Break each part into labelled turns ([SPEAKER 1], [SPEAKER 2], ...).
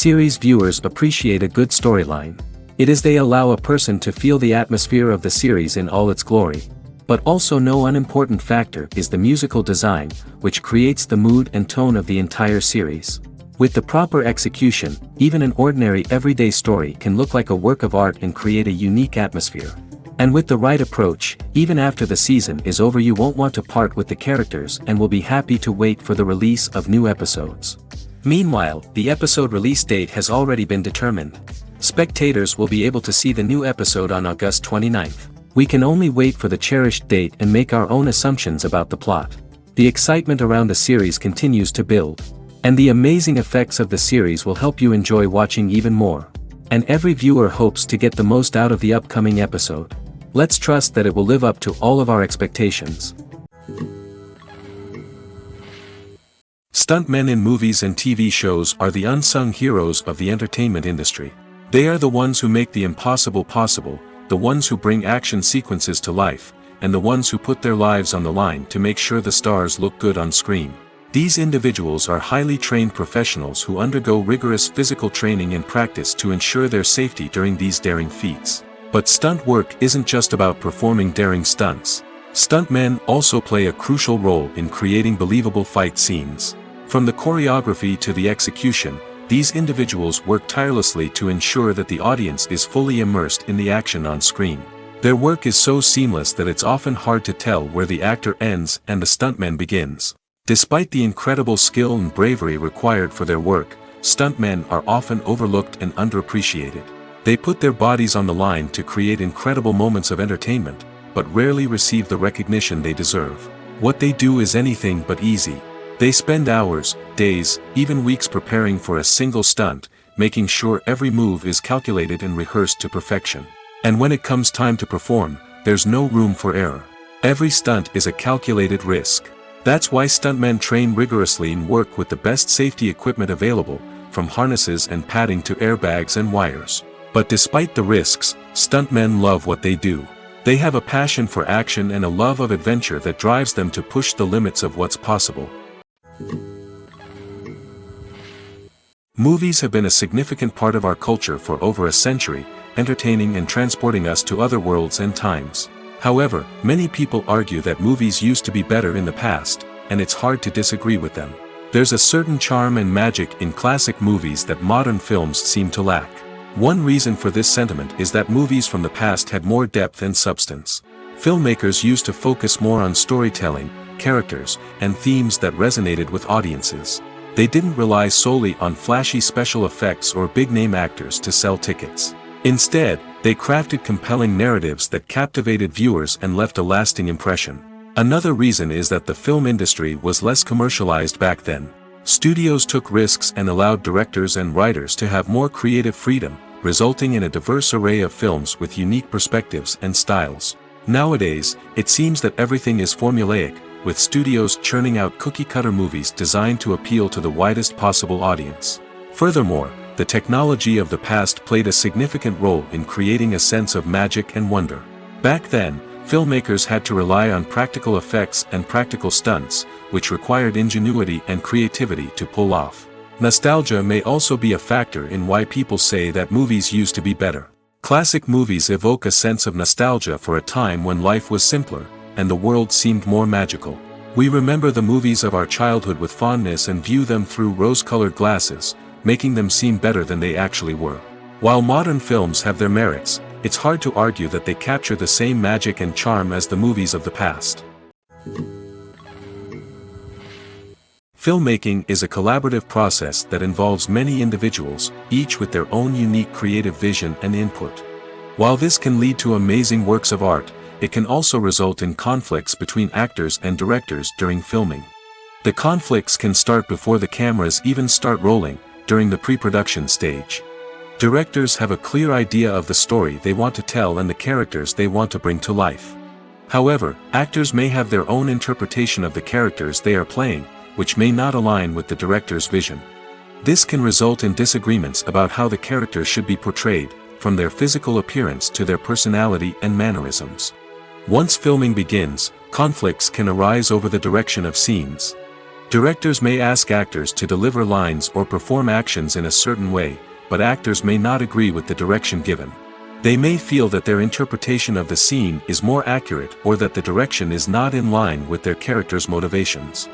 [SPEAKER 1] Series viewers appreciate a good storyline. It is they allow a person to feel the atmosphere of the series in all its glory. But also no unimportant factor is the musical design, which creates the mood and tone of the entire series. With the proper execution, even an ordinary everyday story can look like a work of art and create a unique atmosphere. And with the right approach, even after the season is over you won't want to part with the characters and will be happy to wait for the release of new episodes. Meanwhile, the episode release date has already been determined. Spectators will be able to see the new episode on August 29th. We can only wait for the cherished date and make our own assumptions about the plot. The excitement around the series continues to build. And the amazing effects of the series will help you enjoy watching even more. And every viewer hopes to get the most out of the upcoming episode. Let's trust that it will live up to all of our expectations. Stuntmen in movies and TV shows are the unsung heroes of the entertainment industry. They are the ones who make the impossible possible, the ones who bring action sequences to life, and the ones who put their lives on the line to make sure the stars look good on screen. These individuals are highly trained professionals who undergo rigorous physical training and practice to ensure their safety during these daring feats. But stunt work isn't just about performing daring stunts. Stuntmen also play a crucial role in creating believable fight scenes. From the choreography to the execution, these individuals work tirelessly to ensure that the audience is fully immersed in the action on screen. Their work is so seamless that it's often hard to tell where the actor ends and the stuntman begins. Despite the incredible skill and bravery required for their work, stuntmen are often overlooked and underappreciated. They put their bodies on the line to create incredible moments of entertainment, but rarely receive the recognition they deserve. What they do is anything but easy. They spend hours, days, even weeks preparing for a single stunt, making sure every move is calculated and rehearsed to perfection. And when it comes time to perform, there's no room for error. Every stunt is a calculated risk. That's why stuntmen train rigorously and work with the best safety equipment available, from harnesses and padding to airbags and wires. But despite the risks, stuntmen love what they do. They have a passion for action and a love of adventure that drives them to push the limits of what's possible. Movies have been a significant part of our culture for over a century, entertaining and transporting us to other worlds and times. However, many people argue that movies used to be better in the past, and it's hard to disagree with them. There's a certain charm and magic in classic movies that modern films seem to lack. One reason for this sentiment is that movies from the past had more depth and substance. Filmmakers used to focus more on storytelling, characters, and themes that resonated with audiences. They didn't rely solely on flashy special effects or big-name actors to sell tickets. Instead, they crafted compelling narratives that captivated viewers and left a lasting impression. Another reason is that the film industry was less commercialized back then. Studios took risks and allowed directors and writers to have more creative freedom, resulting in a diverse array of films with unique perspectives and styles. Nowadays, it seems that everything is formulaic, with studios churning out cookie-cutter movies designed to appeal to the widest possible audience. Furthermore, the technology of the past played a significant role in creating a sense of magic and wonder. Back then, filmmakers had to rely on practical effects and practical stunts, which required ingenuity and creativity to pull off. Nostalgia may also be a factor in why people say that movies used to be better. Classic movies evoke a sense of nostalgia for a time when life was simpler, and the world seemed more magical. We remember the movies of our childhood with fondness and view them through rose-colored glasses, making them seem better than they actually were. While modern films have their merits, it's hard to argue that they capture the same magic and charm as the movies of the past. Filmmaking is a collaborative process that involves many individuals, each with their own unique creative vision and input. While this can lead to amazing works of art, it can also result in conflicts between actors and directors during filming. The conflicts can start before the cameras even start rolling, during the pre-production stage. Directors have a clear idea of the story they want to tell and the characters they want to bring to life. However, actors may have their own interpretation of the characters they are playing, which may not align with the director's vision. This can result in disagreements about how the characters should be portrayed, from their physical appearance to their personality and mannerisms. Once filming begins, conflicts can arise over the direction of scenes. Directors may ask actors to deliver lines or perform actions in a certain way, but actors may not agree with the direction given. They may feel that their interpretation of the scene is more accurate or that the direction is not in line with their character's motivations.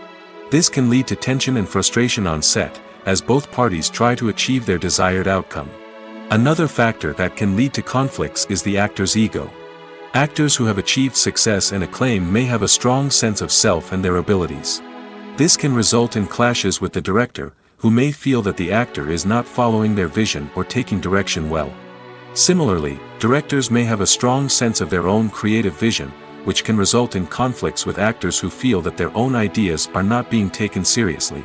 [SPEAKER 1] This can lead to tension and frustration on set, as both parties try to achieve their desired outcome. Another factor that can lead to conflicts is the actor's ego. Actors who have achieved success and acclaim may have a strong sense of self and their abilities. This can result in clashes with the director, who may feel that the actor is not following their vision or taking direction well. Similarly, directors may have a strong sense of their own creative vision, which can result in conflicts with actors who feel that their own ideas are not being taken seriously.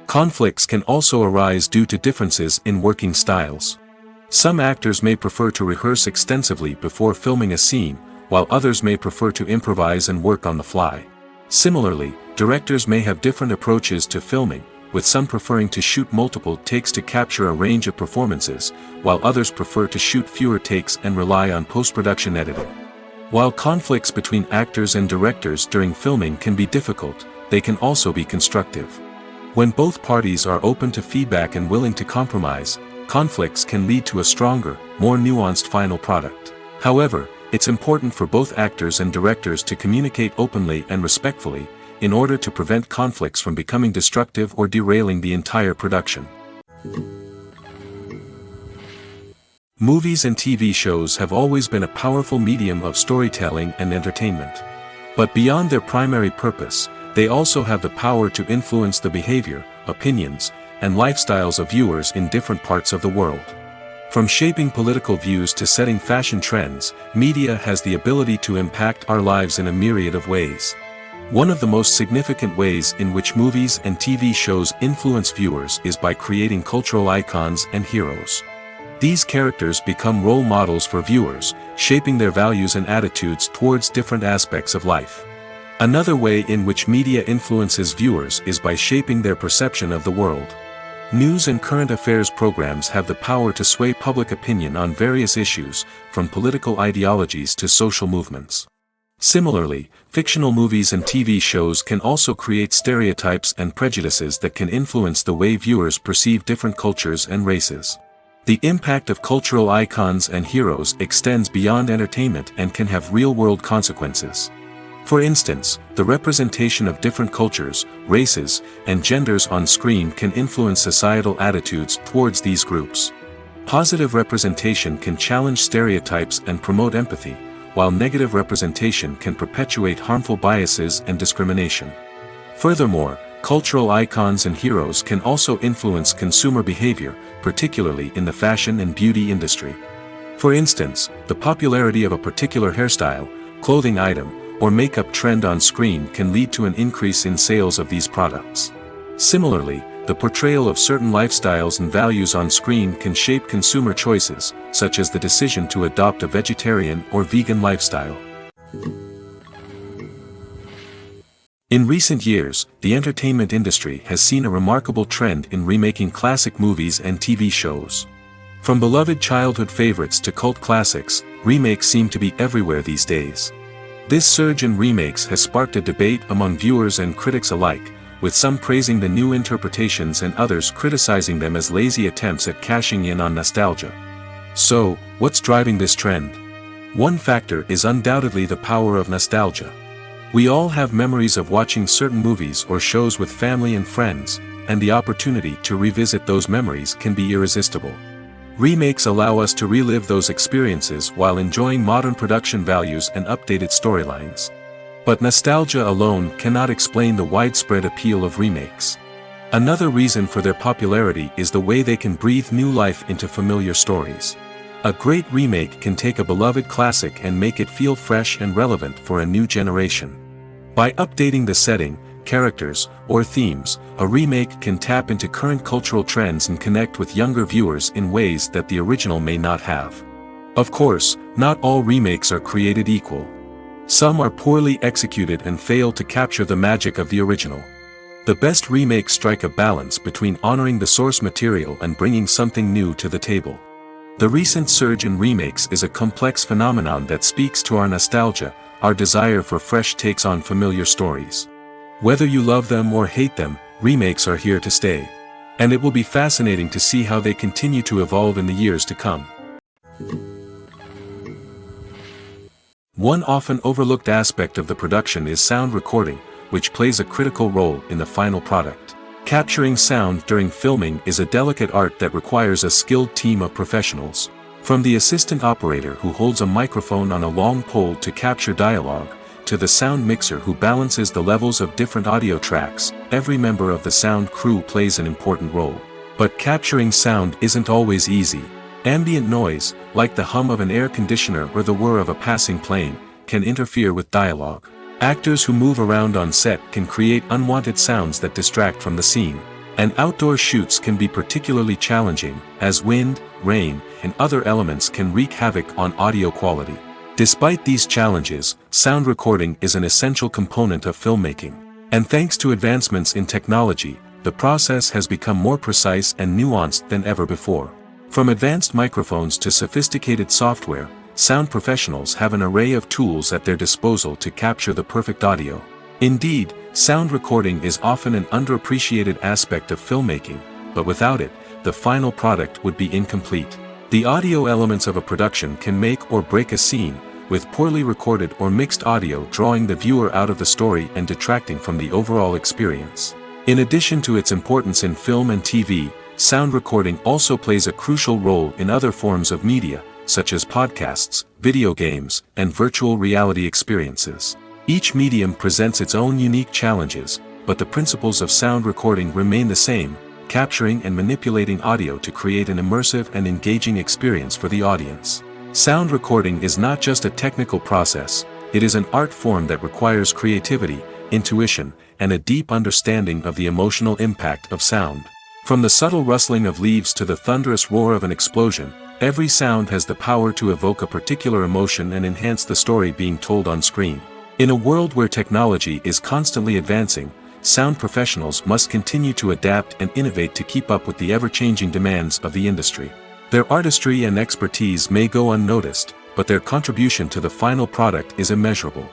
[SPEAKER 1] Conflicts can also arise due to differences in working styles. Some actors may prefer to rehearse extensively before filming a scene, while others may prefer to improvise and work on the fly. Similarly, directors may have different approaches to filming, with some preferring to shoot multiple takes to capture a range of performances, while others prefer to shoot fewer takes and rely on post-production editing. While conflicts between actors and directors during filming can be difficult, they can also be constructive. When both parties are open to feedback and willing to compromise, conflicts can lead to a stronger, more nuanced final product. However, it's important for both actors and directors to communicate openly and respectfully, in order to prevent conflicts from becoming destructive or derailing the entire production. Movies and TV shows have always been a powerful medium of storytelling and entertainment. But beyond their primary purpose, they also have the power to influence the behavior, opinions, and lifestyles of viewers in different parts of the world. From shaping political views to setting fashion trends, media has the ability to impact our lives in a myriad of ways. One of the most significant ways in which movies and TV shows influence viewers is by creating cultural icons and heroes. These characters become role models for viewers, shaping their values and attitudes towards different aspects of life. Another way in which media influences viewers is by shaping their perception of the world. News and current affairs programs have the power to sway public opinion on various issues, from political ideologies to social movements. Similarly, fictional movies and TV shows can also create stereotypes and prejudices that can influence the way viewers perceive different cultures and races. The impact of cultural icons and heroes extends beyond entertainment and can have real-world consequences. For instance, the representation of different cultures, races, and genders on screen can influence societal attitudes towards these groups. Positive representation can challenge stereotypes and promote empathy, while negative representation can perpetuate harmful biases and discrimination. Furthermore, cultural icons and heroes can also influence consumer behavior, particularly in the fashion and beauty industry. For instance, the popularity of a particular hairstyle, clothing item, or makeup trend on screen can lead to an increase in sales of these products. Similarly, the portrayal of certain lifestyles and values on screen can shape consumer choices, such as the decision to adopt a vegetarian or vegan lifestyle. In recent years, the entertainment industry has seen a remarkable trend in remaking classic movies and TV shows. From beloved childhood favorites to cult classics, remakes seem to be everywhere these days. This surge in remakes has sparked a debate among viewers and critics alike, with some praising the new interpretations and others criticizing them as lazy attempts at cashing in on nostalgia. So, what's driving this trend? One factor is undoubtedly the power of nostalgia. We all have memories of watching certain movies or shows with family and friends, and the opportunity to revisit those memories can be irresistible. Remakes allow us to relive those experiences while enjoying modern production values and updated storylines. But nostalgia alone cannot explain the widespread appeal of remakes. Another reason for their popularity is the way they can breathe new life into familiar stories. A great remake can take a beloved classic and make it feel fresh and relevant for a new generation. By updating the setting, characters, or themes, a remake can tap into current cultural trends and connect with younger viewers in ways that the original may not have. Of course, not all remakes are created equal. Some are poorly executed and fail to capture the magic of the original. The best remakes strike a balance between honoring the source material and bringing something new to the table. The recent surge in remakes is a complex phenomenon that speaks to our nostalgia, our desire for fresh takes on familiar stories. Whether you love them or hate them, remakes are here to stay. And it will be fascinating to see how they continue to evolve in the years to come. One often overlooked aspect of the production is sound recording, which plays a critical role in the final product. Capturing sound during filming is a delicate art that requires a skilled team of professionals. From the assistant operator who holds a microphone on a long pole to capture dialogue, to the sound mixer who balances the levels of different audio tracks, every member of the sound crew plays an important role. But capturing sound isn't always easy. Ambient noise, like the hum of an air conditioner or the whir of a passing plane, can interfere with dialogue. Actors who move around on set can create unwanted sounds that distract from the scene. And outdoor shoots can be particularly challenging, as wind, rain, and other elements can wreak havoc on audio quality. Despite these challenges, sound recording is an essential component of filmmaking. And thanks to advancements in technology, the process has become more precise and nuanced than ever before. From advanced microphones to sophisticated software, sound professionals have an array of tools at their disposal to capture the perfect audio. Indeed, sound recording is often an underappreciated aspect of filmmaking, but without it, the final product would be incomplete. The audio elements of a production can make or break a scene, with poorly recorded or mixed audio drawing the viewer out of the story and detracting from the overall experience. In addition to its importance in film and TV, sound recording also plays a crucial role in other forms of media, such as podcasts, video games, and virtual reality experiences. Each medium presents its own unique challenges, but the principles of sound recording remain the same: capturing and manipulating audio to create an immersive and engaging experience for the audience. Sound recording is not just a technical process, it is an art form that requires creativity, intuition, and a deep understanding of the emotional impact of sound. From the subtle rustling of leaves to the thunderous roar of an explosion, every sound has the power to evoke a particular emotion and enhance the story being told on screen. In a world where technology is constantly advancing, sound professionals must continue to adapt and innovate to keep up with the ever-changing demands of the industry. Their artistry and expertise may go unnoticed, but their contribution to the final product is immeasurable.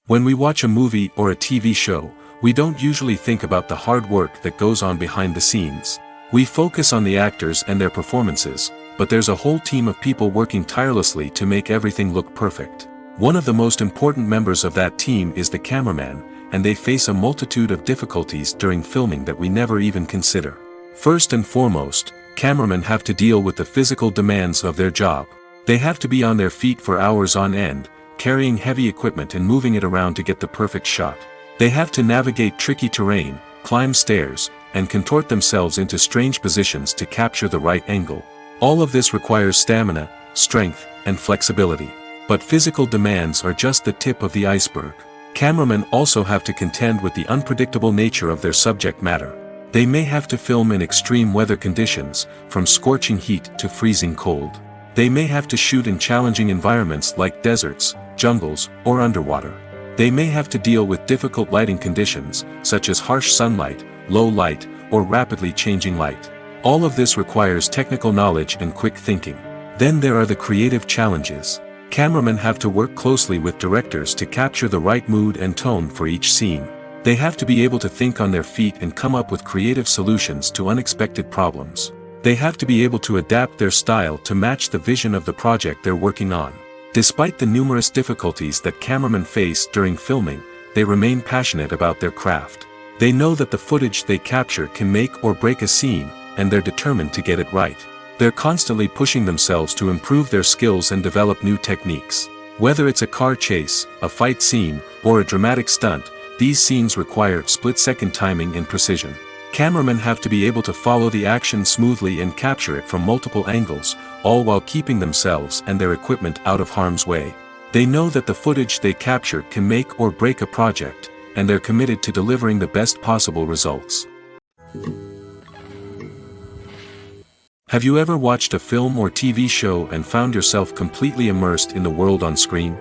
[SPEAKER 1] When we watch a movie or a TV show, we don't usually think about the hard work that goes on behind the scenes. We focus on the actors and their performances, but there's a whole team of people working tirelessly to make everything look perfect. One of the most important members of that team is the cameraman, and they face a multitude of difficulties during filming that we never even consider. First and foremost, cameramen have to deal with the physical demands of their job. They have to be on their feet for hours on end, carrying heavy equipment and moving it around to get the perfect shot. They have to navigate tricky terrain, climb stairs, and contort themselves into strange positions to capture the right angle. All of this requires stamina, strength, and flexibility. But physical demands are just the tip of the iceberg. Cameramen also have to contend with the unpredictable nature of their subject matter. They may have to film in extreme weather conditions, from scorching heat to freezing cold. They may have to shoot in challenging environments like deserts, jungles, or underwater. They may have to deal with difficult lighting conditions, such as harsh sunlight, low light, or rapidly changing light. All of this requires technical knowledge and quick thinking. Then there are the creative challenges. Cameramen have to work closely with directors to capture the right mood and tone for each scene. They have to be able to think on their feet and come up with creative solutions to unexpected problems. They have to be able to adapt their style to match the vision of the project they're working on. Despite the numerous difficulties that cameramen face during filming, they remain passionate about their craft. They know that the footage they capture can make or break a scene, and they're determined to get it right. They're constantly pushing themselves to improve their skills and develop new techniques. Whether it's a car chase, a fight scene, or a dramatic stunt, these scenes require split-second timing and precision. Cameramen have to be able to follow the action smoothly and capture it from multiple angles, all while keeping themselves and their equipment out of harm's way. They know that the footage they capture can make or break a project, and they're committed to delivering the best possible results. Have you ever watched a film or TV show and found yourself completely immersed in the world on screen?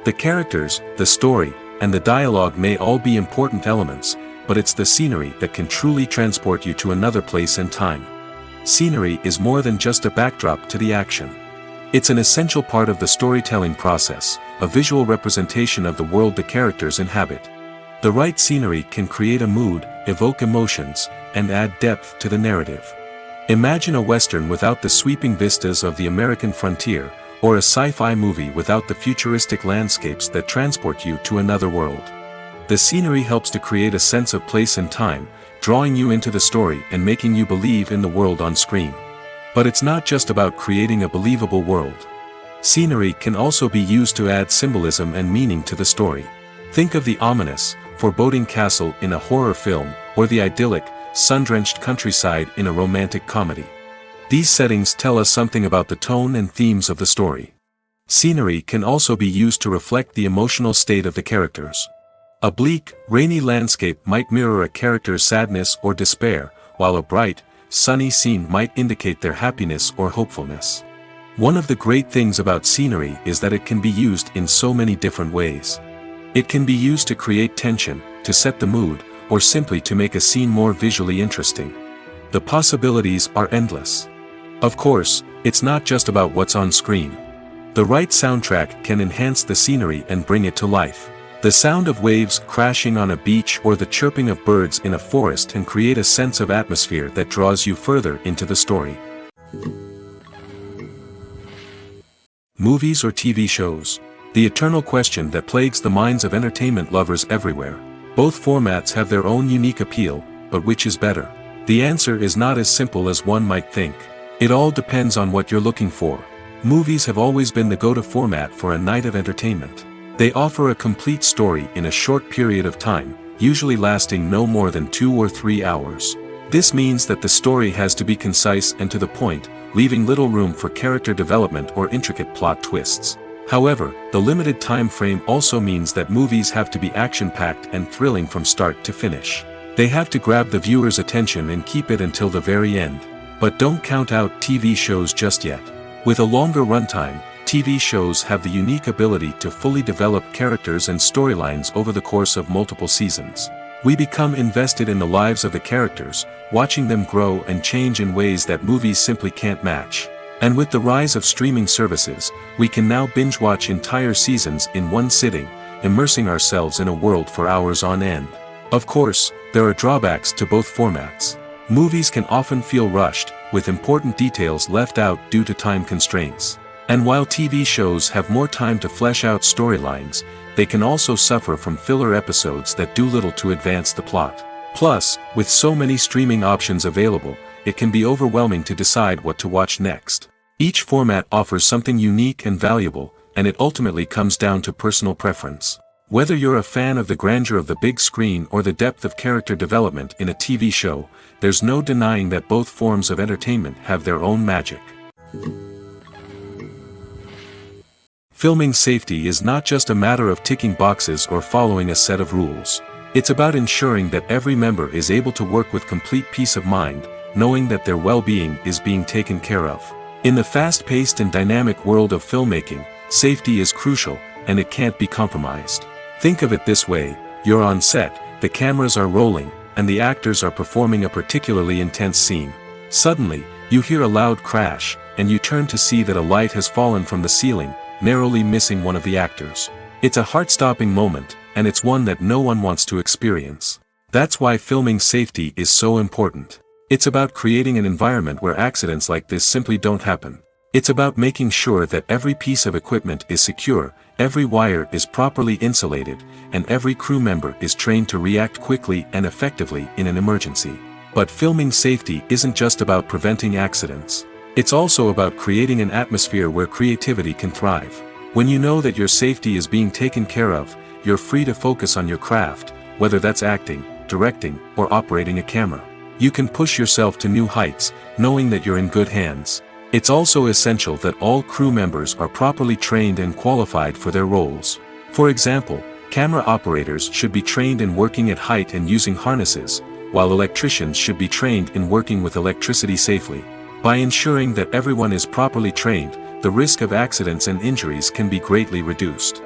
[SPEAKER 1] The characters, the story, and the dialogue may all be important elements, but it's the scenery that can truly transport you to another place and time. Scenery is more than just a backdrop to the action. It's an essential part of the storytelling process, a visual representation of the world the characters inhabit. The right scenery can create a mood, evoke emotions, and add depth to the narrative. Imagine a Western without the sweeping vistas of the American frontier, or a sci-fi movie without the futuristic landscapes that transport you to another world. The scenery helps to create a sense of place and time, drawing you into the story and making you believe in the world on screen. But it's not just about creating a believable world. Scenery can also be used to add symbolism and meaning to the story. Think of the ominous, foreboding castle in a horror film, or the idyllic, sun-drenched countryside in a romantic comedy. These settings tell us something about the tone and themes of the story. Scenery can also be used to reflect the emotional state of the characters. A bleak, rainy landscape might mirror a character's sadness or despair, while a bright, sunny scene might indicate their happiness or hopefulness. One of the great things about scenery is that it can be used in so many different ways. It can be used to create tension, to set the mood, or simply to make a scene more visually interesting. The possibilities are endless. Of course, it's not just about what's on screen. The right soundtrack can enhance the scenery and bring it to life. The sound of waves crashing on a beach or the chirping of birds in a forest can create a sense of atmosphere that draws you further into the story. Movies or TV shows? The eternal question that plagues the minds of entertainment lovers everywhere. Both formats have their own unique appeal, but which is better? The answer is not as simple as one might think. It all depends on what you're looking for. Movies have always been the go-to format for a night of entertainment. They offer a complete story in a short period of time, usually lasting no more than 2 or 3 hours. This means that the story has to be concise and to the point, leaving little room for character development or intricate plot twists. However, the limited time frame also means that movies have to be action-packed and thrilling from start to finish. They have to grab the viewer's attention and keep it until the very end. But don't count out TV shows just yet. With a longer runtime, TV shows have the unique ability to fully develop characters and storylines over the course of multiple seasons. We become invested in the lives of the characters, watching them grow and change in ways that movies simply can't match. And with the rise of streaming services, we can now binge-watch entire seasons in one sitting, immersing ourselves in a world for hours on end. Of course, there are drawbacks to both formats. Movies can often feel rushed, with important details left out due to time constraints. And while TV shows have more time to flesh out storylines, they can also suffer from filler episodes that do little to advance the plot. Plus, with so many streaming options available, it can be overwhelming to decide what to watch next. Each format offers something unique and valuable, and it ultimately comes down to personal preference. Whether you're a fan of the grandeur of the big screen or the depth of character development in a TV show, there's no denying that both forms of entertainment have their own magic. Filming safety is not just a matter of ticking boxes or following a set of rules. It's about ensuring that every member is able to work with complete peace of mind, knowing that their well-being is being taken care of. In the fast-paced and dynamic world of filmmaking, safety is crucial, and it can't be compromised. Think of it this way: you're on set, the cameras are rolling, and the actors are performing a particularly intense scene. Suddenly, you hear a loud crash, and you turn to see that a light has fallen from the ceiling, narrowly missing one of the actors. It's a heart-stopping moment, and it's one that no one wants to experience. That's why filming safety is so important. It's about creating an environment where accidents like this simply don't happen. It's about making sure that every piece of equipment is secure, every wire is properly insulated, and every crew member is trained to react quickly and effectively in an emergency. But filming safety isn't just about preventing accidents. It's also about creating an atmosphere where creativity can thrive. When you know that your safety is being taken care of, you're free to focus on your craft, whether that's acting, directing, or operating a camera. You can push yourself to new heights, knowing that you're in good hands. It's also essential that all crew members are properly trained and qualified for their roles. For example, camera operators should be trained in working at height and using harnesses, while electricians should be trained in working with electricity safely. By ensuring that everyone is properly trained, the risk of accidents and injuries can be greatly reduced.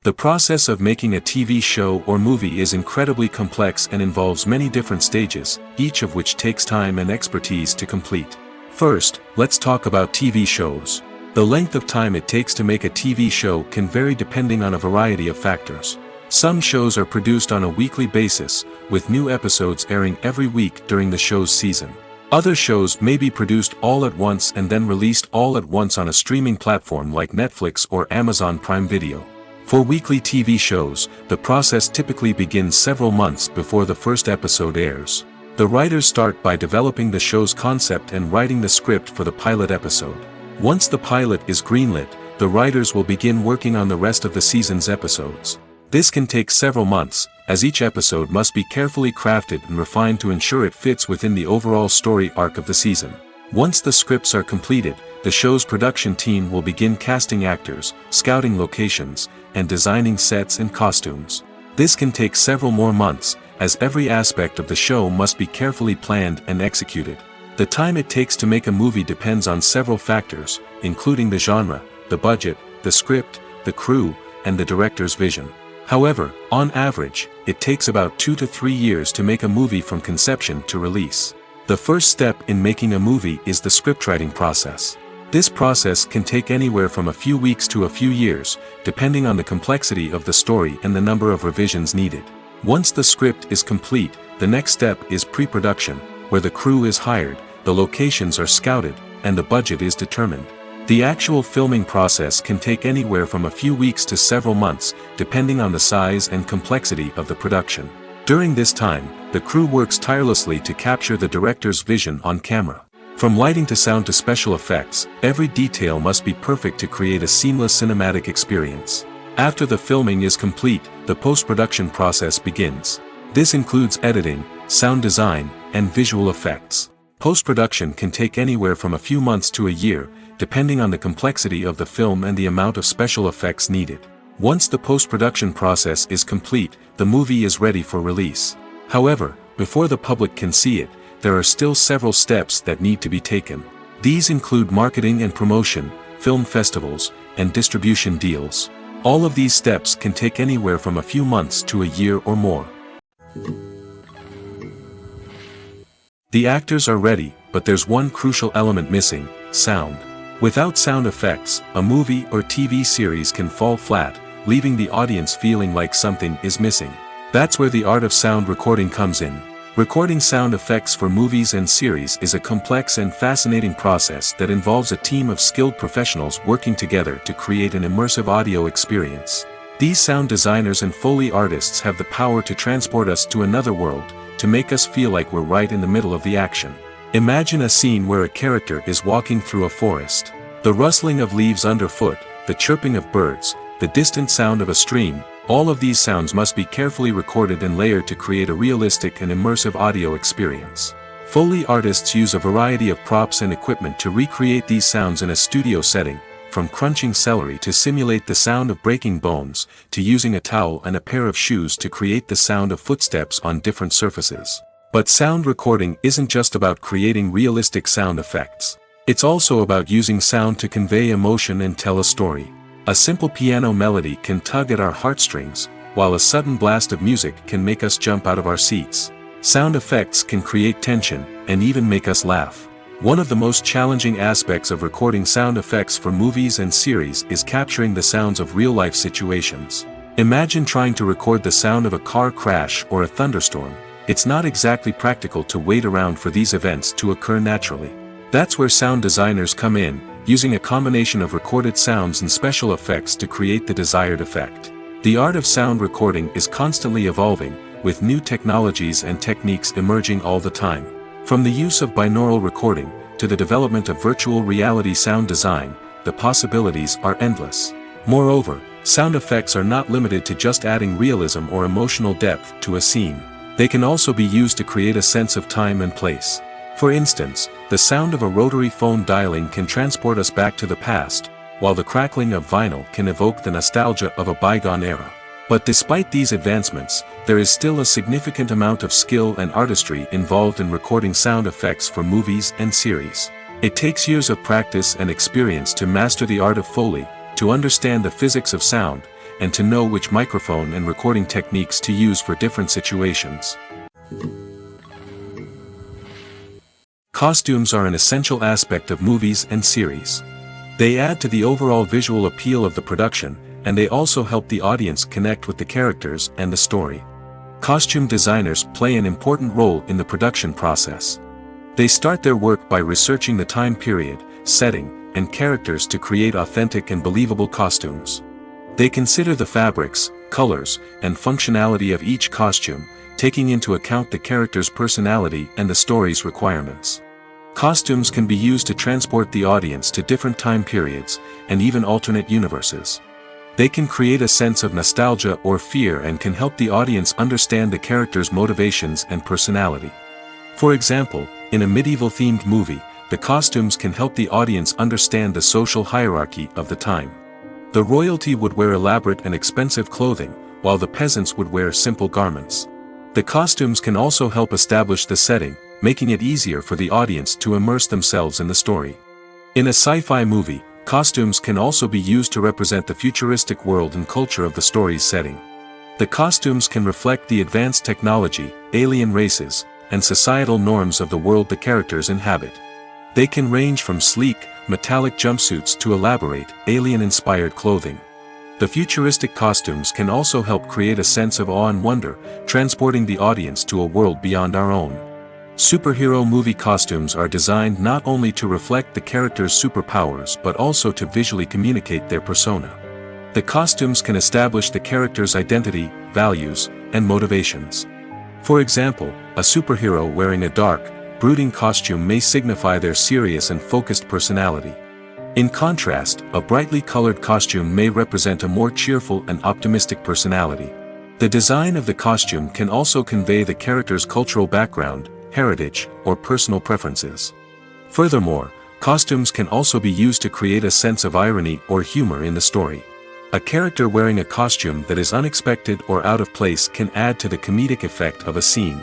[SPEAKER 1] The process of making a TV show or movie is incredibly complex and involves many different stages, each of which takes time and expertise to complete. First, let's talk about TV shows. The length of time it takes to make a TV show can vary depending on a variety of factors. Some shows are produced on a weekly basis, with new episodes airing every week during the show's season. Other shows may be produced all at once and then released all at once on a streaming platform like Netflix or Amazon Prime Video. For weekly TV shows, the process typically begins several months before the first episode airs. The writers start by developing the show's concept and writing the script for the pilot episode. Once the pilot is greenlit, the writers will begin working on the rest of the season's episodes. This can take several months, as each episode must be carefully crafted and refined to ensure it fits within the overall story arc of the season. Once the scripts are completed, the show's production team will begin casting actors, scouting locations, and designing sets and costumes. This can take several more months, as every aspect of the show must be carefully planned and executed. The time it takes to make a movie depends on several factors, including the genre, the budget, the script, the crew, and the director's vision. However, on average, it takes about 2 to 3 years to make a movie from conception to release. The first step in making a movie is the scriptwriting process. This process can take anywhere from a few weeks to a few years, depending on the complexity of the story and the number of revisions needed. Once the script is complete, the next step is pre-production, where the crew is hired, the locations are scouted, and the budget is determined. The actual filming process can take anywhere from a few weeks to several months, depending on the size and complexity of the production. During this time, the crew works tirelessly to capture the director's vision on camera. From lighting to sound to special effects, every detail must be perfect to create a seamless cinematic experience. After the filming is complete, the post-production process begins. This includes editing, sound design, and visual effects. Post-production can take anywhere from a few months to a year, depending on the complexity of the film and the amount of special effects needed. Once the post-production process is complete, the movie is ready for release. However, before the public can see it, there are still several steps that need to be taken. These include marketing and promotion, film festivals, and distribution deals. All of these steps can take anywhere from a few months to a year or more. The actors are ready, but there's one crucial element missing: sound. Without sound effects, a movie or TV series can fall flat, leaving the audience feeling like something is missing. That's where the art of sound recording comes in. Recording sound effects for movies and series is a complex and fascinating process that involves a team of skilled professionals working together to create an immersive audio experience. These sound designers and Foley artists have the power to transport us to another world, to make us feel like we're right in the middle of the action. Imagine a scene where a character is walking through a forest. The rustling of leaves underfoot, the chirping of birds, the distant sound of a stream, all of these sounds must be carefully recorded and layered to create a realistic and immersive audio experience. Foley artists use a variety of props and equipment to recreate these sounds in a studio setting, from crunching celery to simulate the sound of breaking bones, to using a towel and a pair of shoes to create the sound of footsteps on different surfaces. But sound recording isn't just about creating realistic sound effects. It's also about using sound to convey emotion and tell a story. A simple piano melody can tug at our heartstrings, while a sudden blast of music can make us jump out of our seats. Sound effects can create tension, and even make us laugh. One of the most challenging aspects of recording sound effects for movies and series is capturing the sounds of real-life situations. Imagine trying to record the sound of a car crash or a thunderstorm. It's not exactly practical to wait around for these events to occur naturally. That's where sound designers come in, using a combination of recorded sounds and special effects to create the desired effect. The art of sound recording is constantly evolving, with new technologies and techniques emerging all the time. From the use of binaural recording, to the development of virtual reality sound design, the possibilities are endless. Moreover, sound effects are not limited to just adding realism or emotional depth to a scene. They can also be used to create a sense of time and place. For instance, the sound of a rotary phone dialing can transport us back to the past, while the crackling of vinyl can evoke the nostalgia of a bygone era. But despite these advancements, there is still a significant amount of skill and artistry involved in recording sound effects for movies and series. It takes years of practice and experience to master the art of Foley, to understand the physics of sound, and to know which microphone and recording techniques to use for different situations. Costumes are an essential aspect of movies and series. They add to the overall visual appeal of the production, and they also help the audience connect with the characters and the story. Costume designers play an important role in the production process. They start their work by researching the time period, setting, and characters to create authentic and believable costumes. They consider the fabrics, colors, and functionality of each costume, taking into account the character's personality and the story's requirements. Costumes can be used to transport the audience to different time periods, and even alternate universes. They can create a sense of nostalgia or fear and can help the audience understand the character's motivations and personality. For example, in a medieval-themed movie, the costumes can help the audience understand the social hierarchy of the time. The royalty would wear elaborate and expensive clothing, while the peasants would wear simple garments. The costumes can also help establish the setting, making it easier for the audience to immerse themselves in the story. In a sci-fi movie, costumes can also be used to represent the futuristic world and culture of the story's setting. The costumes can reflect the advanced technology, alien races, and societal norms of the world the characters inhabit. They can range from sleek, metallic jumpsuits to elaborate, alien-inspired clothing. The futuristic costumes can also help create a sense of awe and wonder, transporting the audience to a world beyond our own. Superhero movie costumes are designed not only to reflect the character's superpowers but also to visually communicate their persona. The costumes can establish the character's identity, values, and motivations. For example, a superhero wearing a dark, brooding costume may signify their serious and focused personality. In contrast, a brightly colored costume may represent a more cheerful and optimistic personality. The design of the costume can also convey the character's cultural background, heritage, or personal preferences. Furthermore, costumes can also be used to create a sense of irony or humor in the story. A character wearing a costume that is unexpected or out of place can add to the comedic effect of a scene.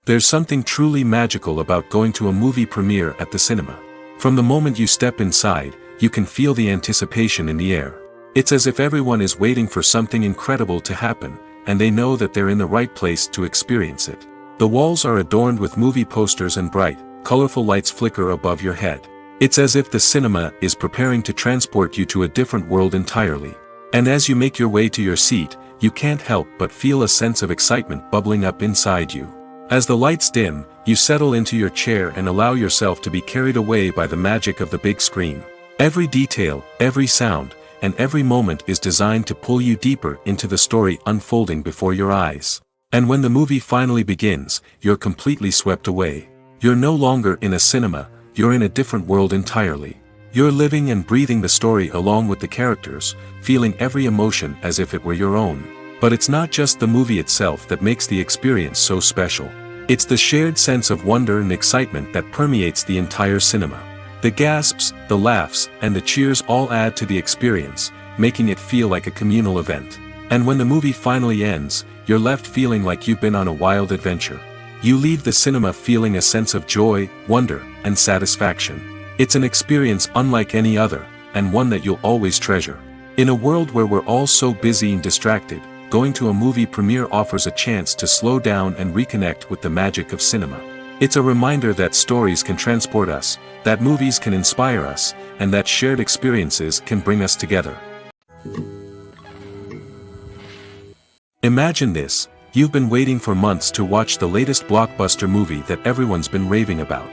[SPEAKER 1] There's something truly magical about going to a movie premiere at the cinema. From the moment you step inside, you can feel the anticipation in the air. It's as if everyone is waiting for something incredible to happen, and they know that they're in the right place to experience it. The walls are adorned with movie posters and bright, colorful lights flicker above your head. It's as if the cinema is preparing to transport you to a different world entirely. And as you make your way to your seat, you can't help but feel a sense of excitement bubbling up inside you. As the lights dim, you settle into your chair and allow yourself to be carried away by the magic of the big screen. Every detail, every sound, and every moment is designed to pull you deeper into the story unfolding before your eyes. And when the movie finally begins, you're completely swept away. You're no longer in a cinema, you're in a different world entirely. You're living and breathing the story along with the characters, feeling every emotion as if it were your own. But it's not just the movie itself that makes the experience so special. It's the shared sense of wonder and excitement that permeates the entire cinema. The gasps, the laughs, and the cheers all add to the experience, making it feel like a communal event. And when the movie finally ends, you're left feeling like you've been on a wild adventure. You leave the cinema feeling a sense of joy, wonder, and satisfaction. It's an experience unlike any other, and one that you'll always treasure. In a world where we're all so busy and distracted, going to a movie premiere offers a chance to slow down and reconnect with the magic of cinema. It's a reminder that stories can transport us, that movies can inspire us, and that shared experiences can bring us together. Imagine this: you've been waiting for months to watch the latest blockbuster movie that everyone's been raving about.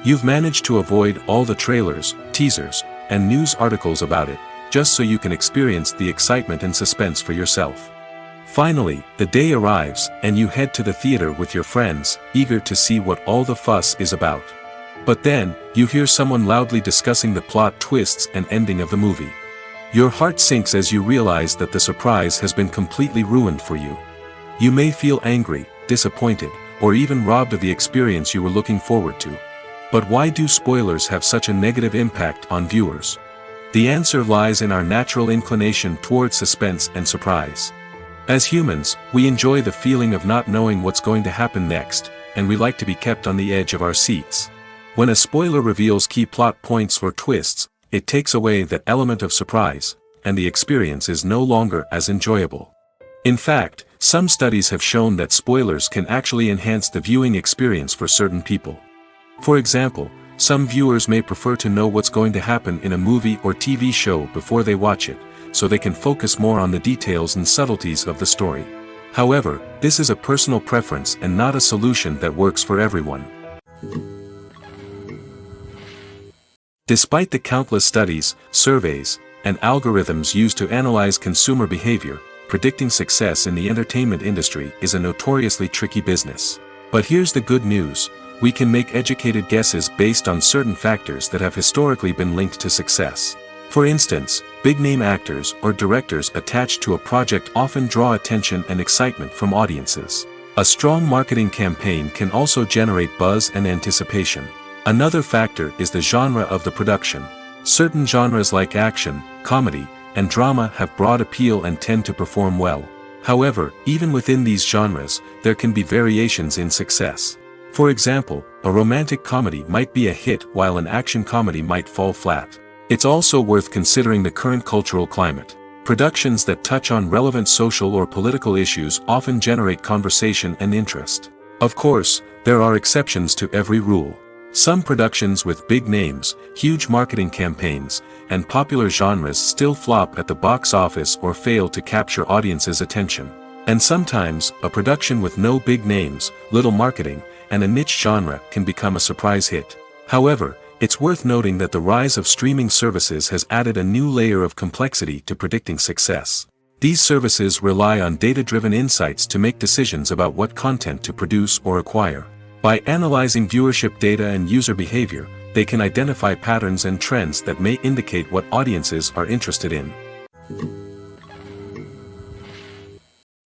[SPEAKER 1] You've managed to avoid all the trailers, teasers, and news articles about it, just so you can experience the excitement and suspense for yourself. Finally, the day arrives, and you head to the theater with your friends, eager to see what all the fuss is about. But then, you hear someone loudly discussing the plot twists and ending of the movie. Your heart sinks as you realize that the surprise has been completely ruined for you. You may feel angry, disappointed, or even robbed of the experience you were looking forward to. But why do spoilers have such a negative impact on viewers? The answer lies in our natural inclination toward suspense and surprise. As humans, we enjoy the feeling of not knowing what's going to happen next, and we like to be kept on the edge of our seats. When a spoiler reveals key plot points or twists, it takes away that element of surprise, and the experience is no longer as enjoyable. In fact, Some studies have shown that spoilers can actually enhance the viewing experience for certain people. For example, some viewers may prefer to know what's going to happen in a movie or TV show before they watch it, so they can focus more on the details and subtleties of the story. However, this is a personal preference and not a solution that works for everyone. Despite the countless studies, surveys, and algorithms used to analyze consumer behavior, predicting success in the entertainment industry is a notoriously tricky business. But here's the good news: we can make educated guesses based on certain factors that have historically been linked to success. For instance, big-name actors or directors attached to a project often draw attention and excitement from audiences. A strong marketing campaign can also generate buzz and anticipation. Another factor is the genre of the production. Certain genres like action, comedy, and drama have broad appeal and tend to perform well. However, even within these genres, there can be variations in success. For example, a romantic comedy might be a hit while an action comedy might fall flat. It's also worth considering the current cultural climate. Productions that touch on relevant social or political issues often generate conversation and interest. Of course, there are exceptions to every rule. Some productions with big names, huge marketing campaigns, and popular genres still flop at the box office or fail to capture audiences' attention. And sometimes, a production with no big names, little marketing, and a niche genre can become a surprise hit. However, it's worth noting that the rise of streaming services has added a new layer of complexity to predicting success. These services rely on data-driven insights to make decisions about what content to produce or acquire. By analyzing viewership data and user behavior, they can identify patterns and trends that may indicate what audiences are interested in.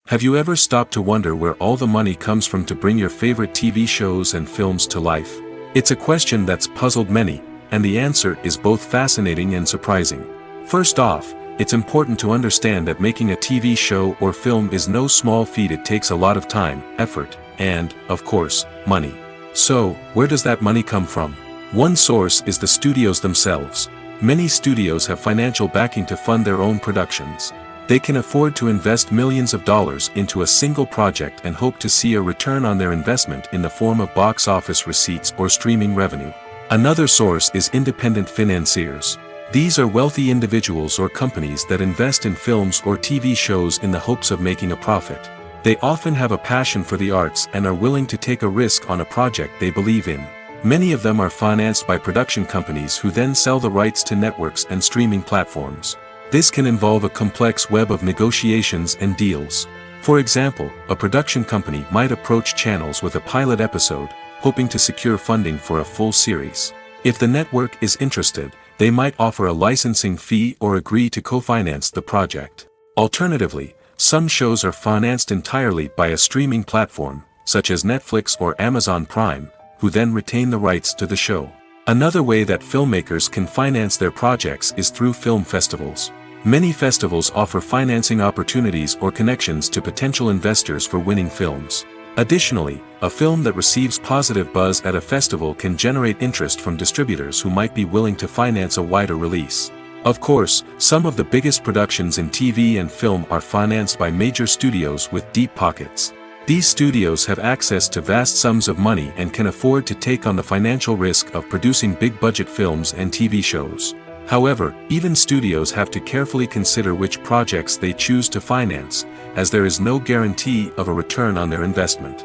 [SPEAKER 1] Have you ever stopped to wonder where all the money comes from to bring your favorite TV shows and films to life? It's a question that's puzzled many, and the answer is both fascinating and surprising. First off, it's important to understand that making a TV show or film is no small feat. It takes a lot of time, effort, and, of course, money. So, where does that money come from? One source is the studios themselves. Many studios have financial backing to fund their own productions. They can afford to invest millions of dollars into a single project and hope to see a return on their investment in the form of box office receipts or streaming revenue. Another source is independent financiers. These are wealthy individuals or companies that invest in films or TV shows in the hopes of making a profit. They often have a passion for the arts and are willing to take a risk on a project they believe in. Many of them are financed by production companies who then sell the rights to networks and streaming platforms. This can involve a complex web of negotiations and deals. For example, a production company might approach channels with a pilot episode, hoping to secure funding for a full series. If the network is interested, they might offer a licensing fee or agree to co-finance the project. Alternatively, some shows are financed entirely by a streaming platform, such as Netflix or Amazon Prime, who then retain the rights to the show. Another way that filmmakers can finance their projects is through film festivals. Many festivals offer financing opportunities or connections to potential investors for winning films. Additionally, a film that receives positive buzz at a festival can generate interest from distributors who might be willing to finance a wider release. Of course, some of the biggest productions in TV and film are financed by major studios with deep pockets. These studios have access to vast sums of money and can afford to take on the financial risk of producing big-budget films and TV shows. However, even studios have to carefully consider which projects they choose to finance, as there is no guarantee of a return on their investment.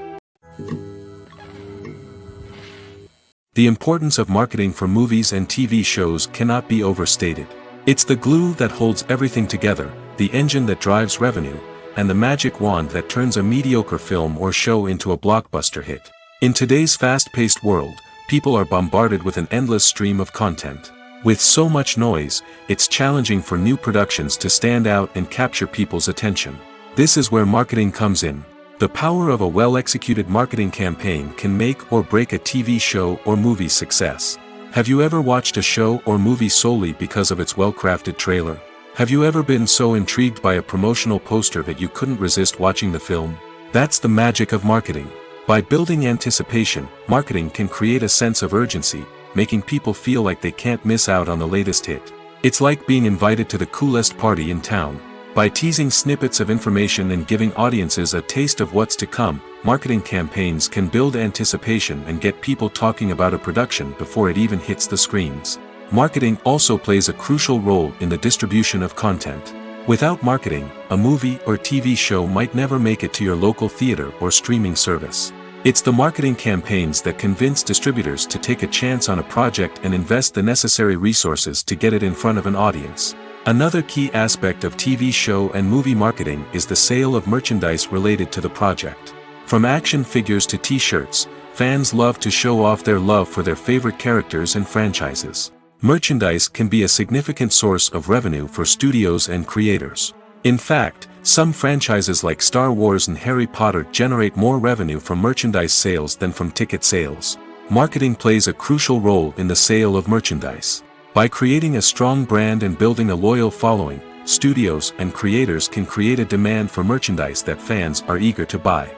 [SPEAKER 1] The importance of marketing for movies and TV shows cannot be overstated. It's the glue that holds everything together, the engine that drives revenue, and the magic wand that turns a mediocre film or show into a blockbuster hit. In today's fast-paced world, people are bombarded with an endless stream of content. With so much noise, it's challenging for new productions to stand out and capture people's attention. This is where marketing comes in. The power of a well-executed marketing campaign can make or break a TV show or movie's success. Have you ever watched a show or movie solely because of its well-crafted trailer? Have you ever been so intrigued by a promotional poster that you couldn't resist watching the film? That's the magic of marketing. By building anticipation, marketing can create a sense of urgency, making people feel like they can't miss out on the latest hit. It's like being invited to the coolest party in town. By teasing snippets of information and giving audiences a taste of what's to come, marketing campaigns can build anticipation and get people talking about a production before it even hits the screens. Marketing also plays a crucial role in the distribution of content. Without marketing, a movie or TV show might never make it to your local theater or streaming service. It's the marketing campaigns that convince distributors to take a chance on a project and invest the necessary resources to get it in front of an audience. Another key aspect of TV show and movie marketing is the sale of merchandise related to the project. From action figures to t-shirts, fans love to show off their love for their favorite characters and franchises. Merchandise can be a significant source of revenue for studios and creators. In fact, some franchises like Star Wars and Harry Potter generate more revenue from merchandise sales than from ticket sales. Marketing plays a crucial role in the sale of merchandise. By creating a strong brand and building a loyal following, studios and creators can create a demand for merchandise that fans are eager to buy.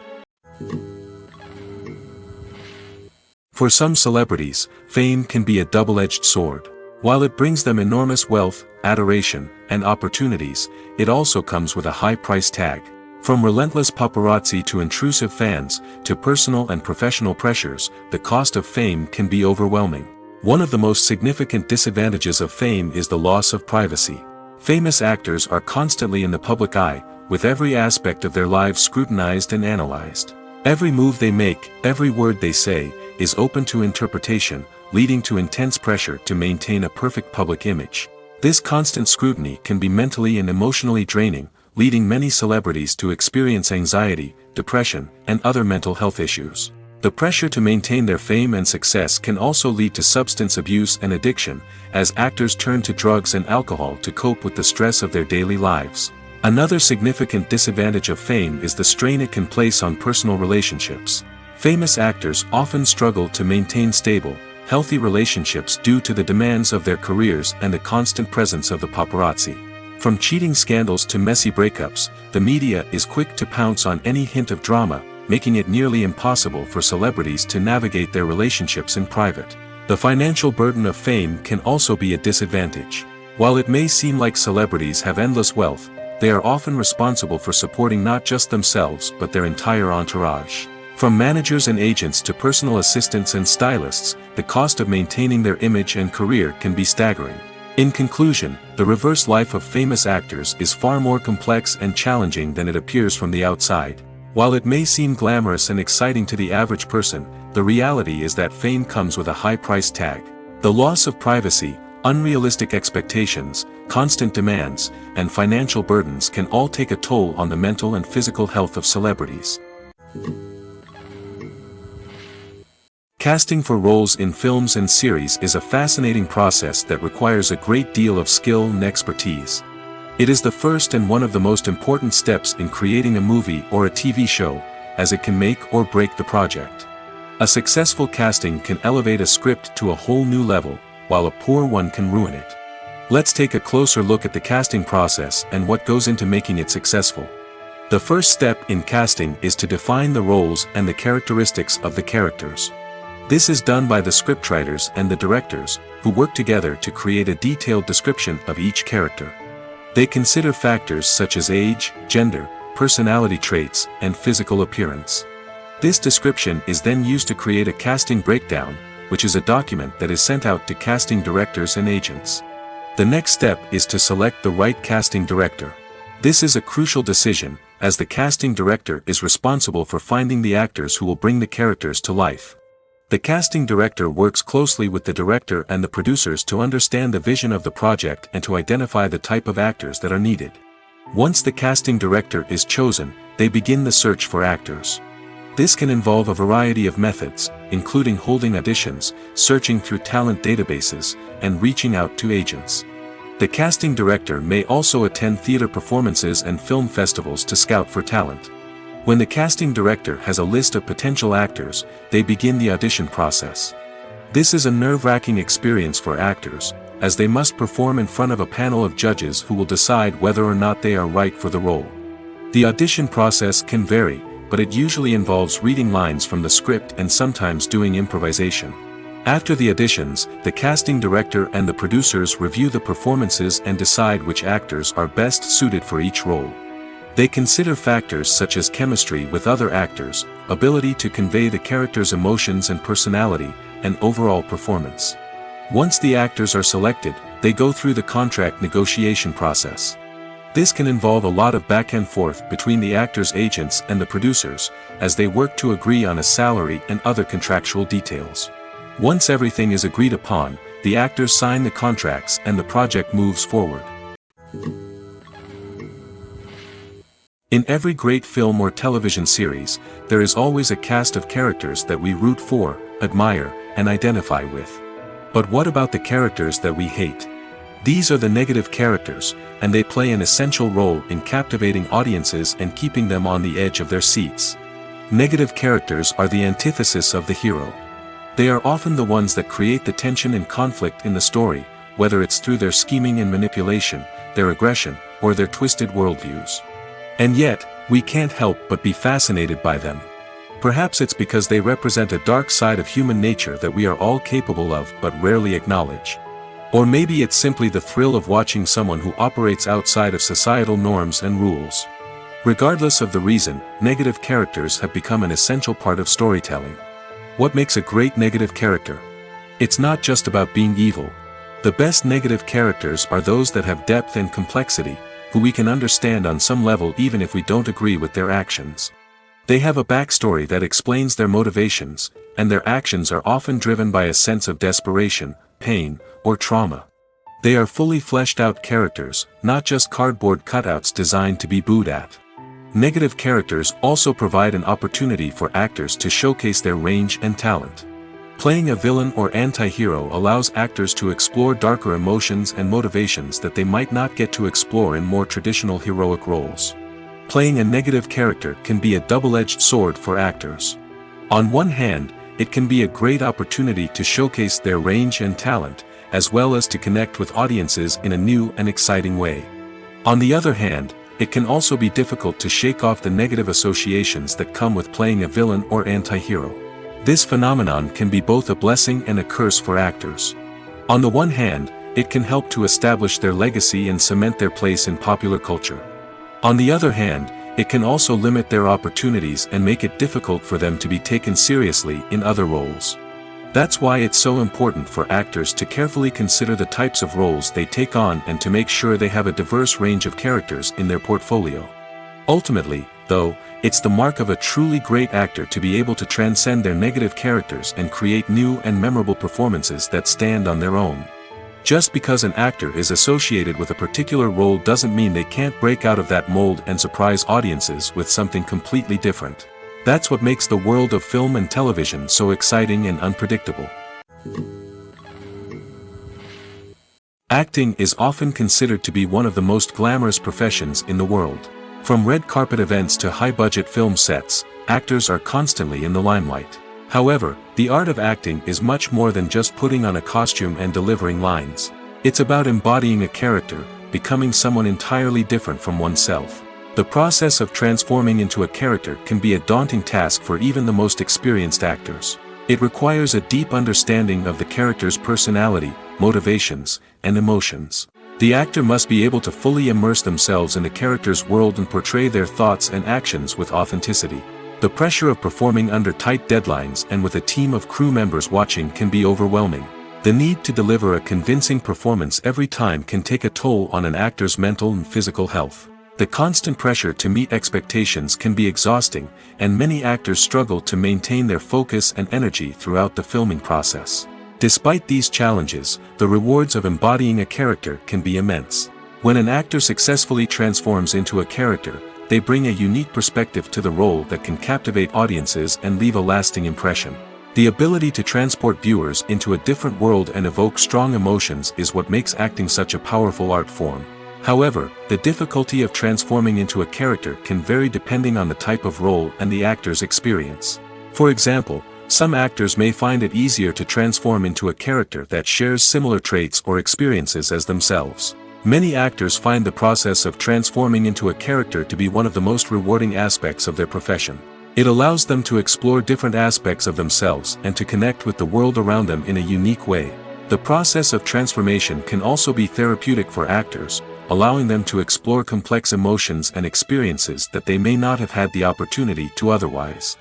[SPEAKER 1] For some celebrities, fame can be a double-edged sword. While it brings them enormous wealth, adoration, and opportunities, it also comes with a high price tag. From relentless paparazzi to intrusive fans, to personal and professional pressures, the cost of fame can be overwhelming. One of the most significant disadvantages of fame is the loss of privacy. Famous actors are constantly in the public eye, with every aspect of their lives scrutinized and analyzed. Every move they make, every word they say, is open to interpretation, leading to intense pressure to maintain a perfect public image. This constant scrutiny can be mentally and emotionally draining, leading many celebrities to experience anxiety, depression, and other mental health issues. The pressure to maintain their fame and success can also lead to substance abuse and addiction, as actors turn to drugs and alcohol to cope with the stress of their daily lives. Another significant disadvantage of fame is the strain it can place on personal relationships. Famous actors often struggle to maintain stable, healthy relationships due to the demands of their careers and the constant presence of the paparazzi. From cheating scandals to messy breakups, the media is quick to pounce on any hint of drama, making it nearly impossible for celebrities to navigate their relationships in private. The financial burden of fame can also be a disadvantage. While it may seem like celebrities have endless wealth, they are often responsible for supporting not just themselves but their entire entourage. From managers and agents to personal assistants and stylists, the cost of maintaining their image and career can be staggering. In conclusion, the reverse life of famous actors is far more complex and challenging than it appears from the outside. While it may seem glamorous and exciting to the average person, the reality is that fame comes with a high price tag. The loss of privacy, unrealistic expectations, constant demands, and financial burdens can all take a toll on the mental and physical health of celebrities. Casting for roles in films and series is a fascinating process that requires a great deal of skill and expertise. It is the first and one of the most important steps in creating a movie or a TV show, as it can make or break the project. A successful casting can elevate a script to a whole new level, while a poor one can ruin it. Let's take a closer look at the casting process and what goes into making it successful. The first step in casting is to define the roles and the characteristics of the characters. This is done by the scriptwriters and the directors, who work together to create a detailed description of each character. They consider factors such as age, gender, personality traits, and physical appearance. This description is then used to create a casting breakdown, which is a document that is sent out to casting directors and agents. The next step is to select the right casting director. This is a crucial decision, as the casting director is responsible for finding the actors who will bring the characters to life. The casting director works closely with the director and the producers to understand the vision of the project and to identify the type of actors that are needed. Once the casting director is chosen, they begin the search for actors. This can involve a variety of methods, including holding auditions, searching through talent databases, and reaching out to agents. The casting director may also attend theater performances and film festivals to scout for talent. When the casting director has a list of potential actors, they begin the audition process. This is a nerve-wracking experience for actors, as they must perform in front of a panel of judges who will decide whether or not they are right for the role. The audition process can vary, but it usually involves reading lines from the script and sometimes doing improvisation. After the auditions, the casting director and the producers review the performances and decide which actors are best suited for each role. They consider factors such as chemistry with other actors, ability to convey the character's emotions and personality, and overall performance. Once the actors are selected, they go through the contract negotiation process. This can involve a lot of back and forth between the actors' agents and the producers, as they work to agree on a salary and other contractual details. Once everything is agreed upon, the actors sign the contracts and the project moves forward. In every great film or television series, there is always a cast of characters that we root for, admire, and identify with. But what about the characters that we hate? These are the negative characters, and they play an essential role in captivating audiences and keeping them on the edge of their seats. Negative characters are the antithesis of the hero. They are often the ones that create the tension and conflict in the story, whether it's through their scheming and manipulation, their aggression, or their twisted worldviews. And yet, we can't help but be fascinated by them. Perhaps it's because they represent a dark side of human nature that we are all capable of but rarely acknowledge. Or maybe it's simply the thrill of watching someone who operates outside of societal norms and rules. Regardless of the reason, negative characters have become an essential part of storytelling. What makes a great negative character? It's not just about being evil. The best negative characters are those that have depth and complexity, who we can understand on some level even if we don't agree with their actions. They have a backstory that explains their motivations, and their actions are often driven by a sense of desperation, pain, or trauma. They are fully fleshed out characters, not just cardboard cutouts designed to be booed at. Negative characters also provide an opportunity for actors to showcase their range and talent. Playing a villain or anti-hero allows actors to explore darker emotions and motivations that they might not get to explore in more traditional heroic roles. Playing a negative character can be a double-edged sword for actors. On one hand, it can be a great opportunity to showcase their range and talent, as well as to connect with audiences in a new and exciting way. On the other hand, it can also be difficult to shake off the negative associations that come with playing a villain or anti-hero. This phenomenon can be both a blessing and a curse for actors. On the one hand, it can help to establish their legacy and cement their place in popular culture. On the other hand, it can also limit their opportunities and make it difficult for them to be taken seriously in other roles. That's why it's so important for actors to carefully consider the types of roles they take on and to make sure they have a diverse range of characters in their portfolio. Ultimately, though, it's the mark of a truly great actor to be able to transcend their negative characters and create new and memorable performances that stand on their own. Just because an actor is associated with a particular role doesn't mean they can't break out of that mold and surprise audiences with something completely different. That's what makes the world of film and television so exciting and unpredictable. Acting is often considered to be one of the most glamorous professions in the world. From red carpet events to high-budget film sets, actors are constantly in the limelight. However, the art of acting is much more than just putting on a costume and delivering lines. It's about embodying a character, becoming someone entirely different from oneself. The process of transforming into a character can be a daunting task for even the most experienced actors. It requires a deep understanding of the character's personality, motivations, and emotions. The actor must be able to fully immerse themselves in the character's world and portray their thoughts and actions with authenticity. The pressure of performing under tight deadlines and with a team of crew members watching can be overwhelming. The need to deliver a convincing performance every time can take a toll on an actor's mental and physical health. The constant pressure to meet expectations can be exhausting, and many actors struggle to maintain their focus and energy throughout the filming process. Despite these challenges, the rewards of embodying a character can be immense. When an actor successfully transforms into a character, they bring a unique perspective to the role that can captivate audiences and leave a lasting impression. The ability to transport viewers into a different world and evoke strong emotions is what makes acting such a powerful art form. However, the difficulty of transforming into a character can vary depending on the type of role and the actor's experience. For example, some actors may find it easier to transform into a character that shares similar traits or experiences as themselves. Many actors find the process of transforming into a character to be one of the most rewarding aspects of their profession. It allows them to explore different aspects of themselves and to connect with the world around them in a unique way. The process of transformation can also be therapeutic for actors, allowing them to explore complex emotions and experiences that they may not have had the opportunity to otherwise.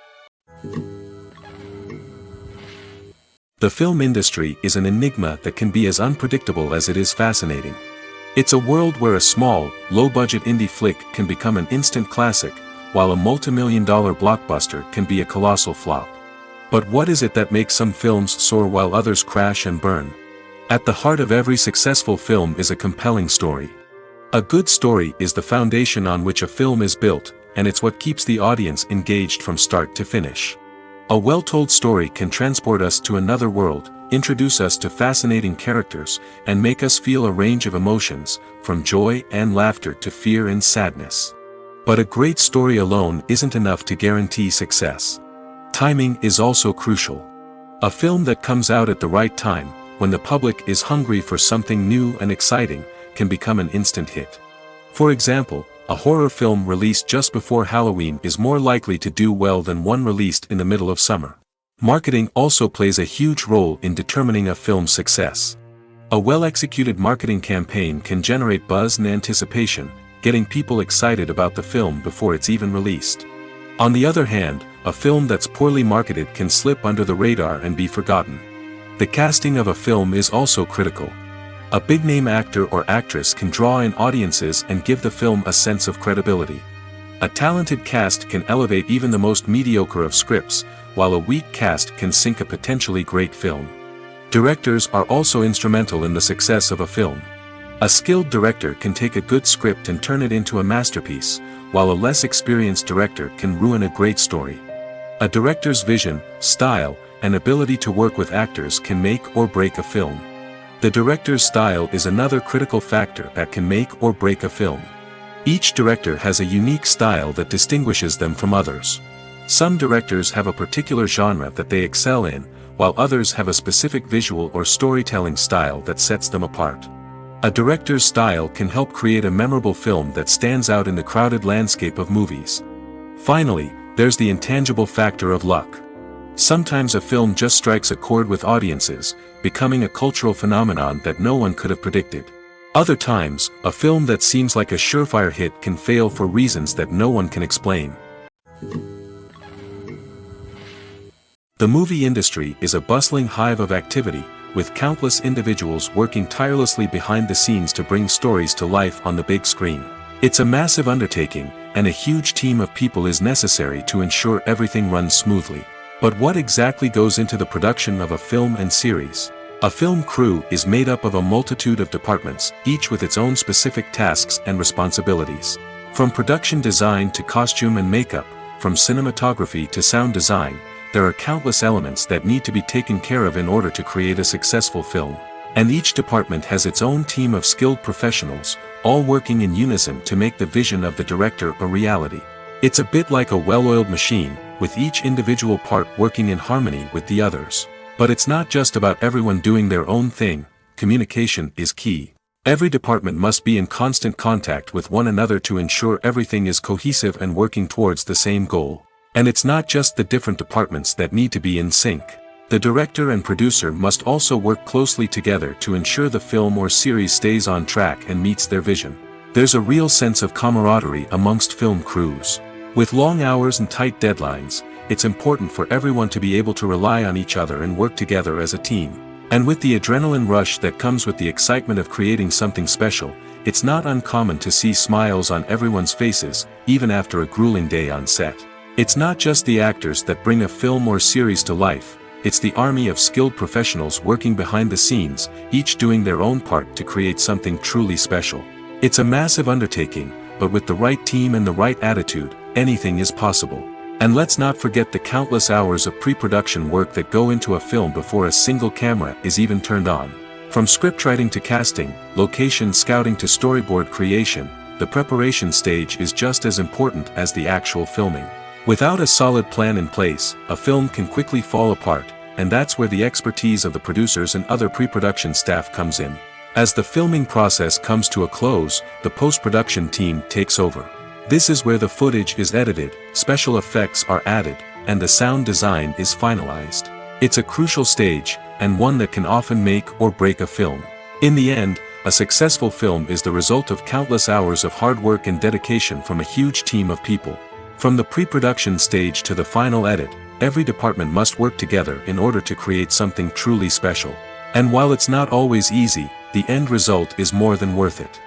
[SPEAKER 1] The film industry is an enigma that can be as unpredictable as it is fascinating. It's a world where a small, low-budget indie flick can become an instant classic, while a multi-million-dollar blockbuster can be a colossal flop. But what is it that makes some films soar while others crash and burn? At the heart of every successful film is a compelling story. A good story is the foundation on which a film is built, and it's what keeps the audience engaged from start to finish. A well-told story can transport us to another world, introduce us to fascinating characters, and make us feel a range of emotions, from joy and laughter to fear and sadness. But a great story alone isn't enough to guarantee success. Timing is also crucial. A film that comes out at the right time, when the public is hungry for something new and exciting, can become an instant hit. For example, a horror film released just before Halloween is more likely to do well than one released in the middle of summer. Marketing also plays a huge role in determining a film's success. A well-executed marketing campaign can generate buzz and anticipation, getting people excited about the film before it's even released. On the other hand, a film that's poorly marketed can slip under the radar and be forgotten. The casting of a film is also critical. A big-name actor or actress can draw in audiences and give the film a sense of credibility. A talented cast can elevate even the most mediocre of scripts, while a weak cast can sink a potentially great film. Directors are also instrumental in the success of a film. A skilled director can take a good script and turn it into a masterpiece, while a less experienced director can ruin a great story. A director's vision, style, and ability to work with actors can make or break a film. The director's style is another critical factor that can make or break a film. Each director has a unique style that distinguishes them from others. Some directors have a particular genre that they excel in, while others have a specific visual or storytelling style that sets them apart. A director's style can help create a memorable film that stands out in the crowded landscape of movies. Finally, there's the intangible factor of luck. Sometimes a film just strikes a chord with audiences, becoming a cultural phenomenon that no one could have predicted. Other times, a film that seems like a surefire hit can fail for reasons that no one can explain. The movie industry is a bustling hive of activity, with countless individuals working tirelessly behind the scenes to bring stories to life on the big screen. It's a massive undertaking, and a huge team of people is necessary to ensure everything runs smoothly. But what exactly goes into the production of a film and series? A film crew is made up of a multitude of departments, each with its own specific tasks and responsibilities. From production design to costume and makeup, from cinematography to sound design, there are countless elements that need to be taken care of in order to create a successful film. And each department has its own team of skilled professionals, all working in unison to make the vision of the director a reality. It's a bit like a well-oiled machine, with each individual part working in harmony with the others. But it's not just about everyone doing their own thing. Communication is key. Every department must be in constant contact with one another to ensure everything is cohesive and working towards the same goal. And it's not just the different departments that need to be in sync. The director and producer must also work closely together to ensure the film or series stays on track and meets their vision. There's a real sense of camaraderie amongst film crews. With long hours and tight deadlines, it's important for everyone to be able to rely on each other and work together as a team. And with the adrenaline rush that comes with the excitement of creating something special, it's not uncommon to see smiles on everyone's faces, even after a grueling day on set. It's not just the actors that bring a film or series to life, it's the army of skilled professionals working behind the scenes, each doing their own part to create something truly special. It's a massive undertaking, but with the right team and the right attitude, anything is possible. And let's not forget the countless hours of pre-production work that go into a film before a single camera is even turned on. From scriptwriting to casting, location scouting to storyboard creation, the preparation stage is just as important as the actual filming. Without a solid plan in place, a film can quickly fall apart, and that's where the expertise of the producers and other pre-production staff comes in. As the filming process comes to a close, the post-production team takes over. This is where the footage is edited, special effects are added, and the sound design is finalized. It's a crucial stage, and one that can often make or break a film. In the end, a successful film is the result of countless hours of hard work and dedication from a huge team of people. From the pre-production stage to the final edit, every department must work together in order to create something truly special. And while it's not always easy, the end result is more than worth it.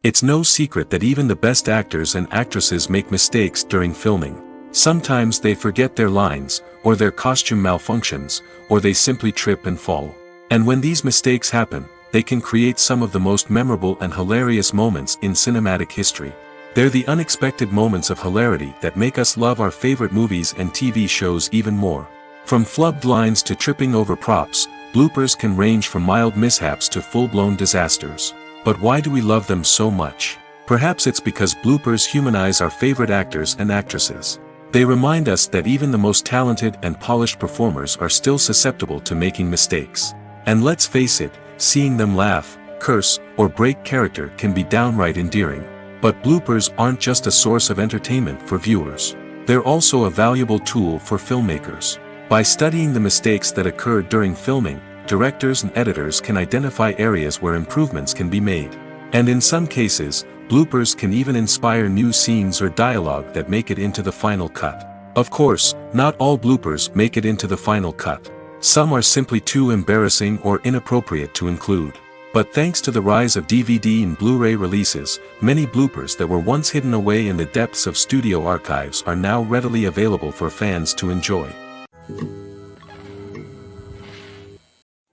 [SPEAKER 1] It's no secret that even the best actors and actresses make mistakes during filming. Sometimes they forget their lines, or their costume malfunctions, or they simply trip and fall. And when these mistakes happen, they can create some of the most memorable and hilarious moments in cinematic history. They're the unexpected moments of hilarity that make us love our favorite movies and TV shows even more. From flubbed lines to tripping over props, bloopers can range from mild mishaps to full-blown disasters. But why do we love them so much? Perhaps it's because bloopers humanize our favorite actors and actresses. They remind us that even the most talented and polished performers are still susceptible to making mistakes. And let's face it, seeing them laugh, curse, or break character can be downright endearing. But bloopers aren't just a source of entertainment for viewers. They're also a valuable tool for filmmakers. By studying the mistakes that occurred during filming, directors and editors can identify areas where improvements can be made. And in some cases, bloopers can even inspire new scenes or dialogue that make it into the final cut. Of course, not all bloopers make it into the final cut. Some are simply too embarrassing or inappropriate to include. But thanks to the rise of DVD and Blu-ray releases, many bloopers that were once hidden away in the depths of studio archives are now readily available for fans to enjoy.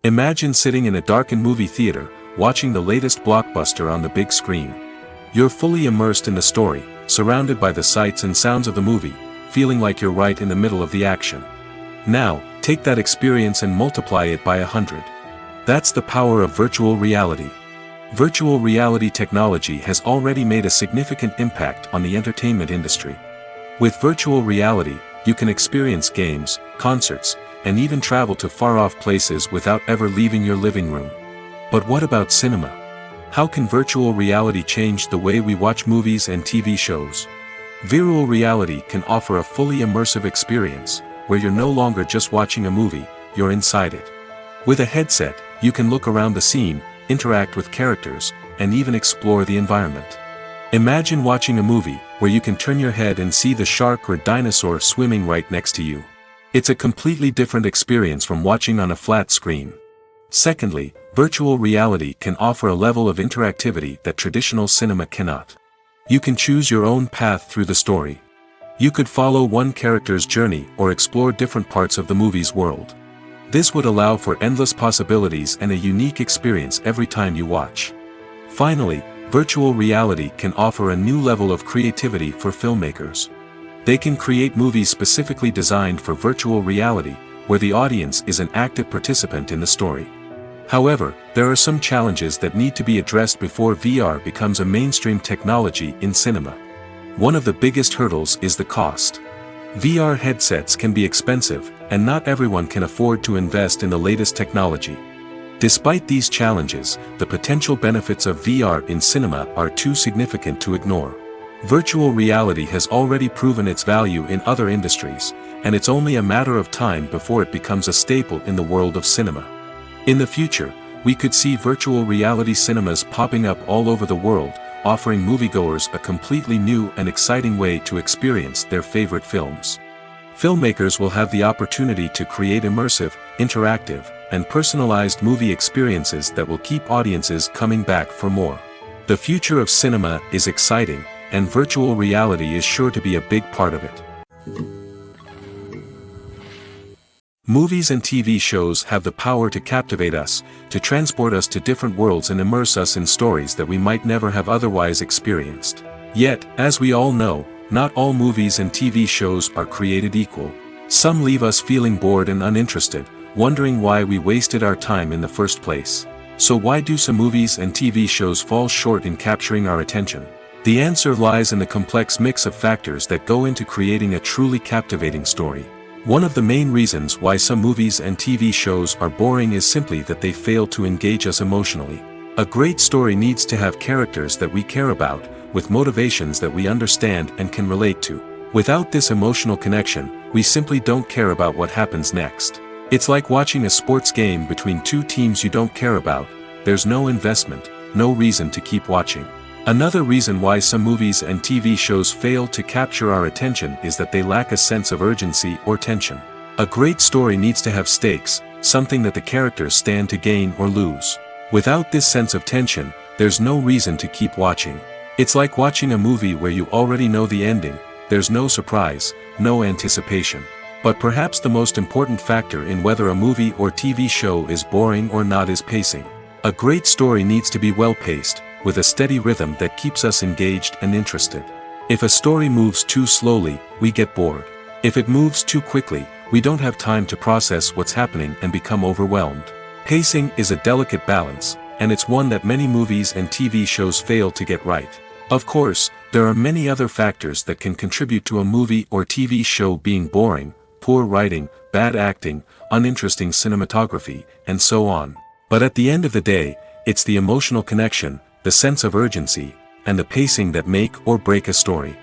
[SPEAKER 1] Imagine sitting in a darkened movie theater, watching the latest blockbuster on the big screen. You're fully immersed in the story, surrounded by the sights and sounds of the movie, feeling like you're right in the middle of the action. Now, take that experience and multiply it by 100. That's the power of virtual reality. Virtual reality technology has already made a significant impact on the entertainment industry. With virtual reality, you can experience games, concerts, and even travel to far-off places without ever leaving your living room. But what about cinema? How can virtual reality change the way we watch movies and TV shows? Virtual reality can offer a fully immersive experience, where you're no longer just watching a movie, you're inside it. With a headset, you can look around the scene, interact with characters, and even explore the environment. Imagine watching a movie, where you can turn your head and see the shark or dinosaur swimming right next to you. It's a completely different experience from watching on a flat screen. Secondly, virtual reality can offer a level of interactivity that traditional cinema cannot. You can choose your own path through the story. You could follow one character's journey or explore different parts of the movie's world. This would allow for endless possibilities and a unique experience every time you watch. Finally, virtual reality can offer a new level of creativity for filmmakers. They can create movies specifically designed for virtual reality, where the audience is an active participant in the story. However, there are some challenges that need to be addressed before VR becomes a mainstream technology in cinema. One of the biggest hurdles is the cost. VR headsets can be expensive, and not everyone can afford to invest in the latest technology. Despite these challenges, the potential benefits of VR in cinema are too significant to ignore. Virtual reality has already proven its value in other industries, and it's only a matter of time before it becomes a staple in the world of cinema. In the future, we could see virtual reality cinemas popping up all over the world, offering moviegoers a completely new and exciting way to experience their favorite films. Filmmakers will have the opportunity to create immersive, interactive, and personalized movie experiences that will keep audiences coming back for more. The future of cinema is exciting, and virtual reality is sure to be a big part of it. Movies and TV shows have the power to captivate us, to transport us to different worlds and immerse us in stories that we might never have otherwise experienced. Yet, as we all know, not all movies and TV shows are created equal. Some leave us feeling bored and uninterested, wondering why we wasted our time in the first place. So why do some movies and TV shows fall short in capturing our attention? The answer lies in the complex mix of factors that go into creating a truly captivating story. One of the main reasons why some movies and TV shows are boring is simply that they fail to engage us emotionally. A great story needs to have characters that we care about, with motivations that we understand and can relate to. Without this emotional connection, we simply don't care about what happens next. It's like watching a sports game between two teams you don't care about. There's no investment, no reason to keep watching. Another reason why some movies and TV shows fail to capture our attention is that they lack a sense of urgency or tension. A great story needs to have stakes, something that the characters stand to gain or lose. Without this sense of tension, there's no reason to keep watching. It's like watching a movie where you already know the ending. There's no surprise, no anticipation. But perhaps the most important factor in whether a movie or TV show is boring or not is pacing. A great story needs to be well-paced, with a steady rhythm that keeps us engaged and interested. If a story moves too slowly, we get bored. If it moves too quickly, we don't have time to process what's happening and become overwhelmed. Pacing is a delicate balance, and it's one that many movies and TV shows fail to get right. Of course, there are many other factors that can contribute to a movie or TV show being boring: poor writing, bad acting, uninteresting cinematography, and so on. But at the end of the day, it's the emotional connection, the sense of urgency, and the pacing that make or break a story.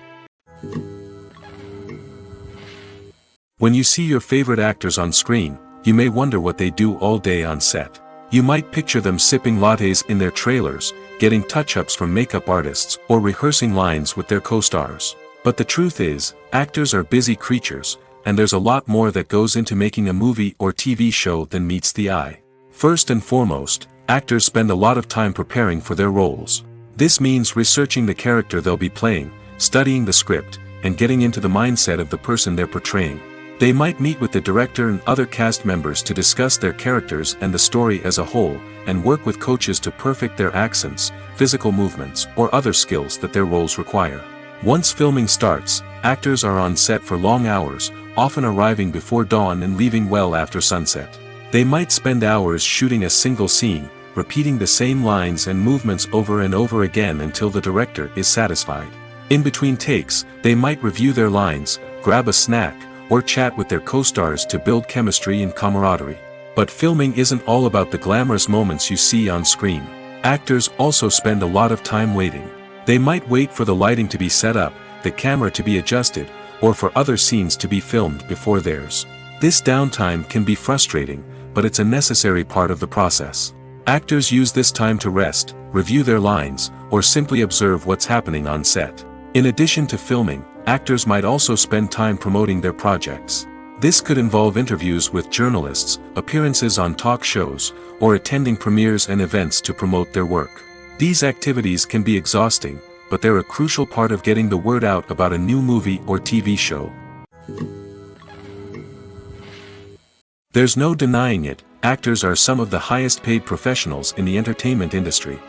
[SPEAKER 1] When you see your favorite actors on screen, you may wonder what they do all day on set. You might picture them sipping lattes in their trailers, getting touch-ups from makeup artists, or rehearsing lines with their co-stars. But the truth is, actors are busy creatures, and there's a lot more that goes into making a movie or TV show than meets the eye. First and foremost, actors spend a lot of time preparing for their roles. This means researching the character they'll be playing, studying the script, and getting into the mindset of the person they're portraying. They might meet with the director and other cast members to discuss their characters and the story as a whole, and work with coaches to perfect their accents, physical movements, or other skills that their roles require. Once filming starts, actors are on set for long hours, often arriving before dawn and leaving well after sunset. They might spend hours shooting a single scene, repeating the same lines and movements over and over again until the director is satisfied. In between takes, they might review their lines, grab a snack, or chat with their co-stars to build chemistry and camaraderie. But filming isn't all about the glamorous moments you see on screen. Actors also spend a lot of time waiting. They might wait for the lighting to be set up, the camera to be adjusted, or for other scenes to be filmed before theirs. This downtime can be frustrating, but it's a necessary part of the process. Actors use this time to rest, review their lines, or simply observe what's happening on set. In addition to filming, actors might also spend time promoting their projects. This could involve interviews with journalists, appearances on talk shows, or attending premieres and events to promote their work. These activities can be exhausting, but they're a crucial part of getting the word out about a new movie or TV show. There's no denying it, actors are some of the highest paid professionals in the entertainment industry.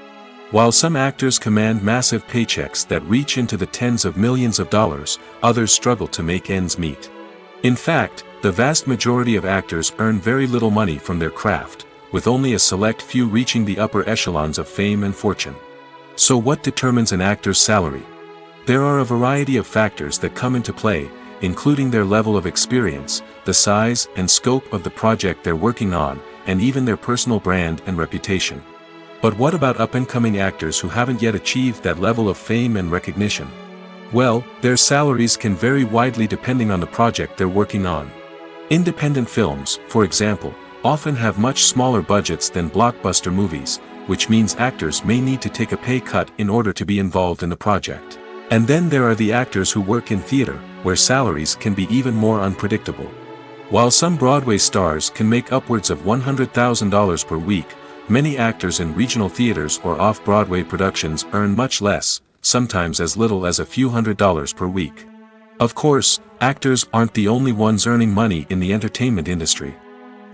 [SPEAKER 1] While some actors command massive paychecks that reach into the tens of millions of dollars, others struggle to make ends meet. In fact, the vast majority of actors earn very little money from their craft, with only a select few reaching the upper echelons of fame and fortune. So what determines an actor's salary? There are a variety of factors that come into play, including their level of experience, the size and scope of the project they're working on, and even their personal brand and reputation. But what about up-and-coming actors who haven't yet achieved that level of fame and recognition? Well, their salaries can vary widely depending on the project they're working on. Independent films, for example, often have much smaller budgets than blockbuster movies, which means actors may need to take a pay cut in order to be involved in the project. And then there are the actors who work in theater, where salaries can be even more unpredictable. While some Broadway stars can make upwards of $100,000 per week, many actors in regional theaters or off-Broadway productions earn much less, sometimes as little as a few $100s per week. Of course, actors aren't the only ones earning money in the entertainment industry.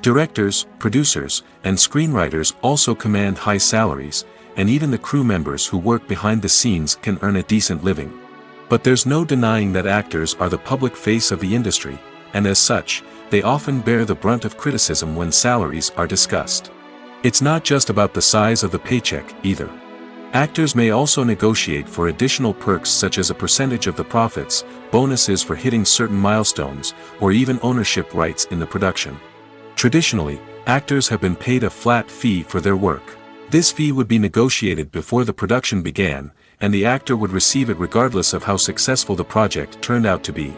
[SPEAKER 1] Directors, producers, and screenwriters also command high salaries, and even the crew members who work behind the scenes can earn a decent living. But there's no denying that actors are the public face of the industry, and as such, they often bear the brunt of criticism when salaries are discussed. It's not just about the size of the paycheck, either. Actors may also negotiate for additional perks such as a percentage of the profits, bonuses for hitting certain milestones, or even ownership rights in the production. Traditionally, actors have been paid a flat fee for their work. This fee would be negotiated before the production began, and the actor would receive it regardless of how successful the project turned out to be.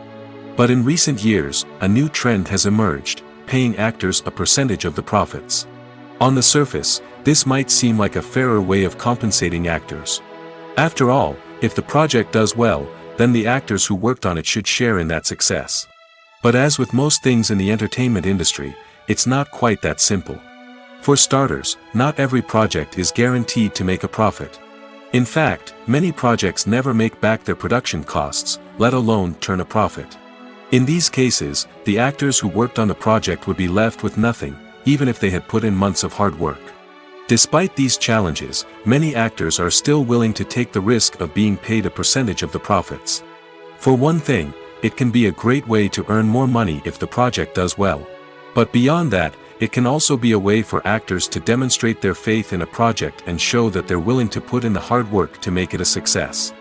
[SPEAKER 1] But in recent years, a new trend has emerged, paying actors a percentage of the profits. On the surface, this might seem like a fairer way of compensating actors. After all, if the project does well, then the actors who worked on it should share in that success. But as with most things in the entertainment industry, it's not quite that simple. For starters, not every project is guaranteed to make a profit. In fact, many projects never make back their production costs, let alone turn a profit. In these cases, the actors who worked on the project would be left with nothing, even if they had put in months of hard work. Despite these challenges, many actors are still willing to take the risk of being paid a percentage of the profits. For one thing, it can be a great way to earn more money if the project does well. But beyond that, it can also be a way for actors to demonstrate their faith in a project and show that they're willing to put in the hard work to make it a success.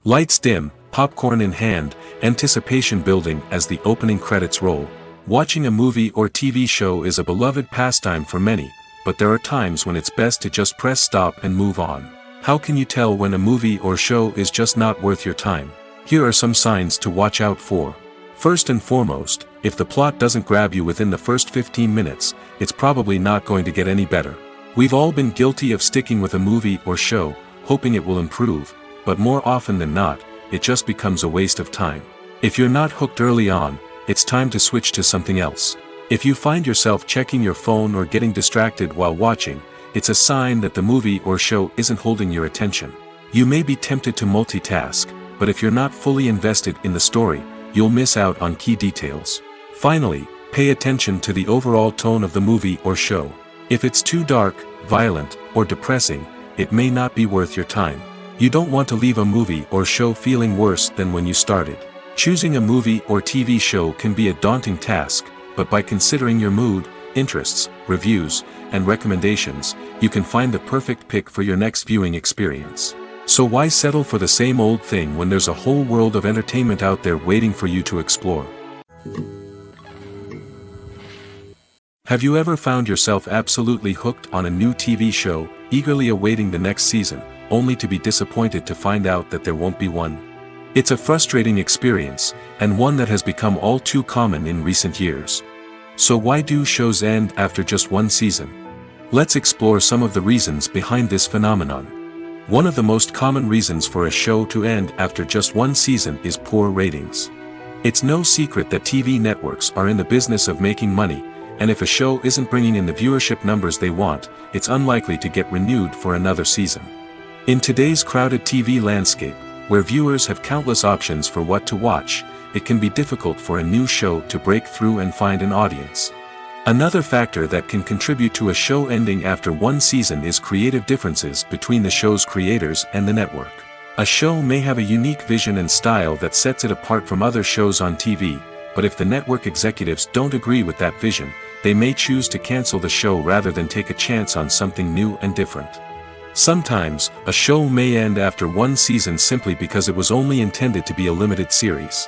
[SPEAKER 1] Lights dim, popcorn in hand, anticipation building as the opening credits roll. Watching a movie or TV show is a beloved pastime for many, but there are times when it's best to just press stop and move on. How can you tell when a movie or show is just not worth your time? Here are some signs to watch out for. First and foremost, if the plot doesn't grab you within the first 15 minutes, it's probably not going to get any better. We've all been guilty of sticking with a movie or show, hoping it will improve, but more often than not, it just becomes a waste of time. If you're not hooked early on, it's time to switch to something else. If you find yourself checking your phone or getting distracted while watching, it's a sign that the movie or show isn't holding your attention. You may be tempted to multitask, but if you're not fully invested in the story, you'll miss out on key details. Finally, pay attention to the overall tone of the movie or show. If it's too dark, violent, or depressing, it may not be worth your time. You don't want to leave a movie or show feeling worse than when you started. Choosing a movie or TV show can be a daunting task, but by considering your mood, interests, reviews, and recommendations, you can find the perfect pick for your next viewing experience. So why settle for the same old thing when there's a whole world of entertainment out there waiting for you to explore? Have you ever found yourself absolutely hooked on a new TV show, eagerly awaiting the next season, only to be disappointed to find out that there won't be one? It's a frustrating experience, and one that has become all too common in recent years. So why do shows end after just one season? Let's explore some of the reasons behind this phenomenon. One of the most common reasons for a show to end after just one season is poor ratings. It's no secret that TV networks are in the business of making money, and if a show isn't bringing in the viewership numbers they want, it's unlikely to get renewed for another season. In today's crowded TV landscape, where viewers have countless options for what to watch, it can be difficult for a new show to break through and find an audience. Another factor that can contribute to a show ending after one season is creative differences between the show's creators and the network. A show may have a unique vision and style that sets it apart from other shows on TV, but if the network executives don't agree with that vision, they may choose to cancel the show rather than take a chance on something new and different. Sometimes, a show may end after one season simply because it was only intended to be a limited series.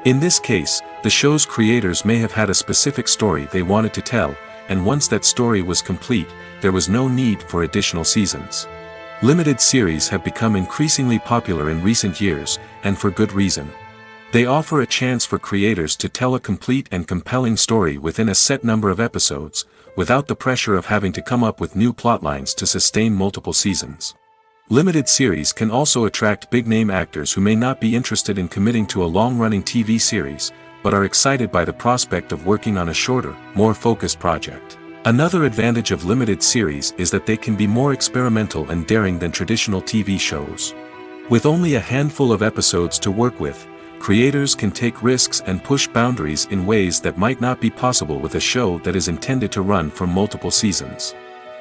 [SPEAKER 1] In this case, the show's creators may have had a specific story they wanted to tell, and once that story was complete, there was no need for additional seasons. Limited series have become increasingly popular in recent years, and for good reason. They offer a chance for creators to tell a complete and compelling story within a set number of episodes, without the pressure of having to come up with new plotlines to sustain multiple seasons. Limited series can also attract big-name actors who may not be interested in committing to a long-running TV series, but are excited by the prospect of working on a shorter, more focused project. Another advantage of limited series is that they can be more experimental and daring than traditional TV shows. With only a handful of episodes to work with, creators can take risks and push boundaries in ways that might not be possible with a show that is intended to run for multiple seasons.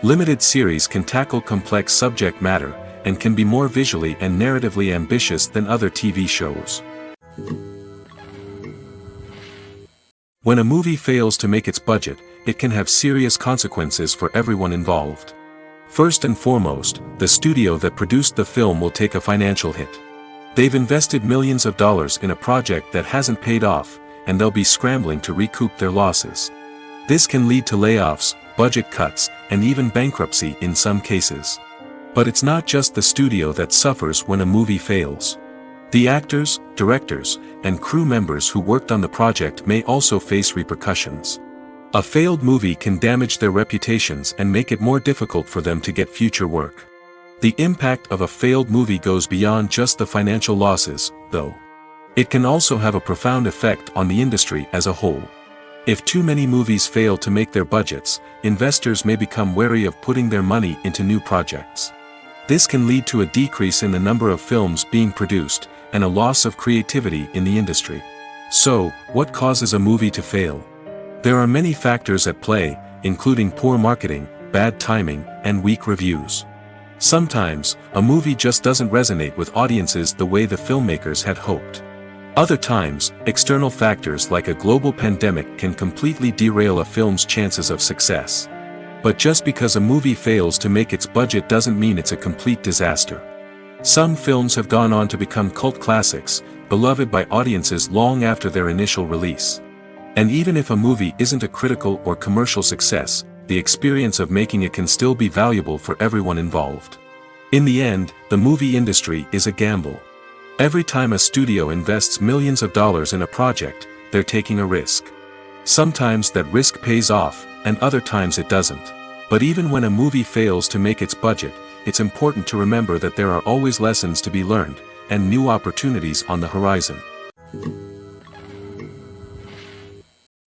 [SPEAKER 1] Limited series can tackle complex subject matter, and can be more visually and narratively ambitious than other TV shows. When a movie fails to make its budget, it can have serious consequences for everyone involved. First and foremost, the studio that produced the film will take a financial hit. They've invested millions of dollars in a project that hasn't paid off, and they'll be scrambling to recoup their losses. This can lead to layoffs, budget cuts, and even bankruptcy in some cases. But it's not just the studio that suffers when a movie fails. The actors, directors, and crew members who worked on the project may also face repercussions. A failed movie can damage their reputations and make it more difficult for them to get future work. The impact of a failed movie goes beyond just the financial losses, though. It can also have a profound effect on the industry as a whole. If too many movies fail to make their budgets, investors may become wary of putting their money into new projects. This can lead to a decrease in the number of films being produced, and a loss of creativity in the industry. So, what causes a movie to fail? There are many factors at play, including poor marketing, bad timing, and weak reviews. Sometimes, a movie just doesn't resonate with audiences the way the filmmakers had hoped. Other times, external factors like a global pandemic can completely derail a film's chances of success. But just because a movie fails to make its budget doesn't mean it's a complete disaster. Some films have gone on to become cult classics, beloved by audiences long after their initial release. And even if a movie isn't a critical or commercial success, the experience of making it can still be valuable for everyone involved. In the end, the movie industry is a gamble. Every time a studio invests millions of dollars in a project, they're taking a risk. Sometimes that risk pays off, and other times it doesn't. But even when a movie fails to make its budget, it's important to remember that there are always lessons to be learned, and new opportunities on the horizon.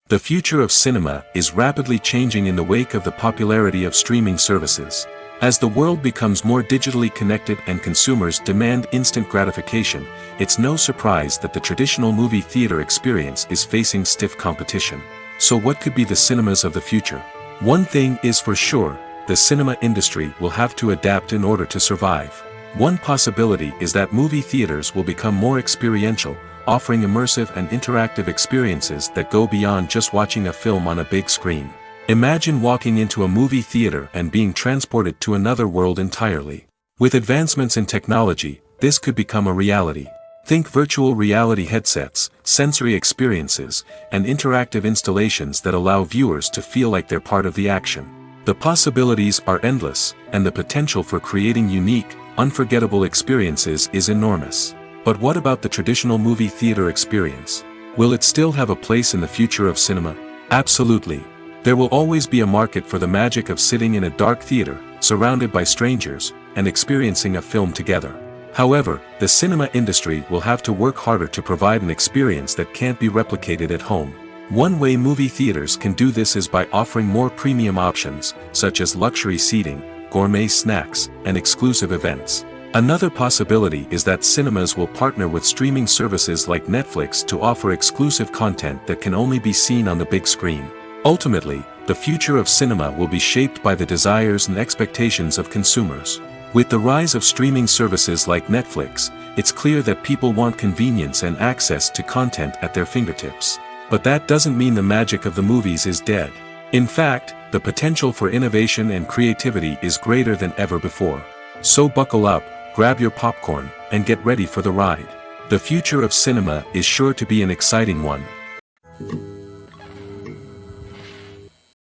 [SPEAKER 1] The future of cinema is rapidly changing in the wake of the popularity of streaming services. As the world becomes more digitally connected and consumers demand instant gratification, it's no surprise that the traditional movie theater experience is facing stiff competition. So what could be the cinemas of the future? One thing is for sure, the cinema industry will have to adapt in order to survive. One possibility is that movie theaters will become more experiential, offering immersive and interactive experiences that go beyond just watching a film on a big screen. Imagine walking into a movie theater and being transported to another world entirely. With advancements in technology, this could become a reality. Think virtual reality headsets, sensory experiences, and interactive installations that allow viewers to feel like they're part of the action. The possibilities are endless, and the potential for creating unique, unforgettable experiences is enormous. But what about the traditional movie theater experience? Will it still have a place in the future of cinema? Absolutely. There will always be a market for the magic of sitting in a dark theater, surrounded by strangers, and experiencing a film together. However, the cinema industry will have to work harder to provide an experience that can't be replicated at home. One way movie theaters can do this is by offering more premium options, such as luxury seating, gourmet snacks, and exclusive events. Another possibility is that cinemas will partner with streaming services like Netflix to offer exclusive content that can only be seen on the big screen. Ultimately, the future of cinema will be shaped by the desires and expectations of consumers. With the rise of streaming services like Netflix, it's clear that people want convenience and access to content at their fingertips. But that doesn't mean the magic of the movies is dead. In fact, the potential for innovation and creativity is greater than ever before. So buckle up, grab your popcorn, and get ready for the ride. The future of cinema is sure to be an exciting one.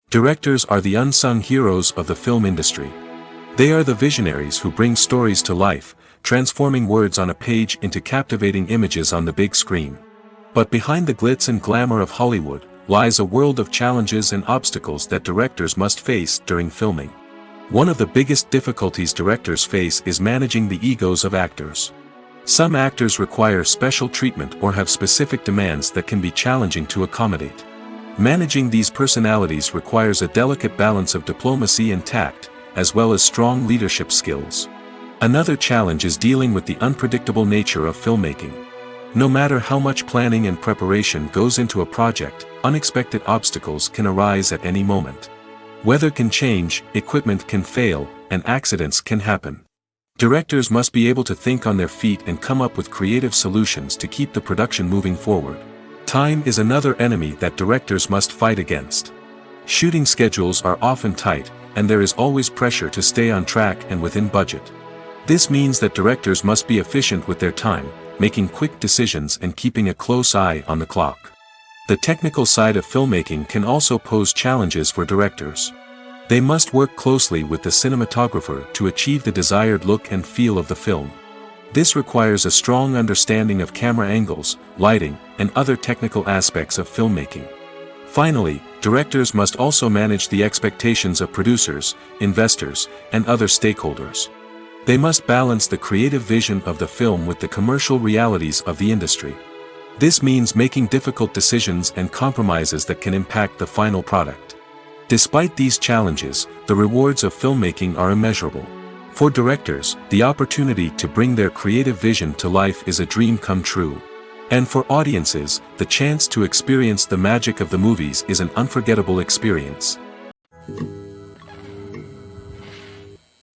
[SPEAKER 1] Directors are the unsung heroes of the film industry. They are the visionaries who bring stories to life, transforming words on a page into captivating images on the big screen. But behind the glitz and glamour of Hollywood lies a world of challenges and obstacles that directors must face during filming. One of the biggest difficulties directors face is managing the egos of actors. Some actors require special treatment or have specific demands that can be challenging to accommodate. Managing these personalities requires a delicate balance of diplomacy and tact, as well as strong leadership skills. Another challenge is dealing with the unpredictable nature of filmmaking. No matter how much planning and preparation goes into a project, unexpected obstacles can arise at any moment. Weather can change, equipment can fail, and accidents can happen. Directors must be able to think on their feet and come up with creative solutions to keep the production moving forward. Time is another enemy that directors must fight against. Shooting schedules are often tight, and there is always pressure to stay on track and within budget. This means that directors must be efficient with their time, making quick decisions and keeping a close eye on the clock. The technical side of filmmaking can also pose challenges for directors. They must work closely with the cinematographer to achieve the desired look and feel of the film. This requires a strong understanding of camera angles, lighting, and other technical aspects of filmmaking. Finally, directors must also manage the expectations of producers, investors, and other stakeholders. They must balance the creative vision of the film with the commercial realities of the industry. This means making difficult decisions and compromises that can impact the final product. Despite these challenges, the rewards of filmmaking are immeasurable. For directors, the opportunity to bring their creative vision to life is a dream come true. And for audiences, the chance to experience the magic of the movies is an unforgettable experience.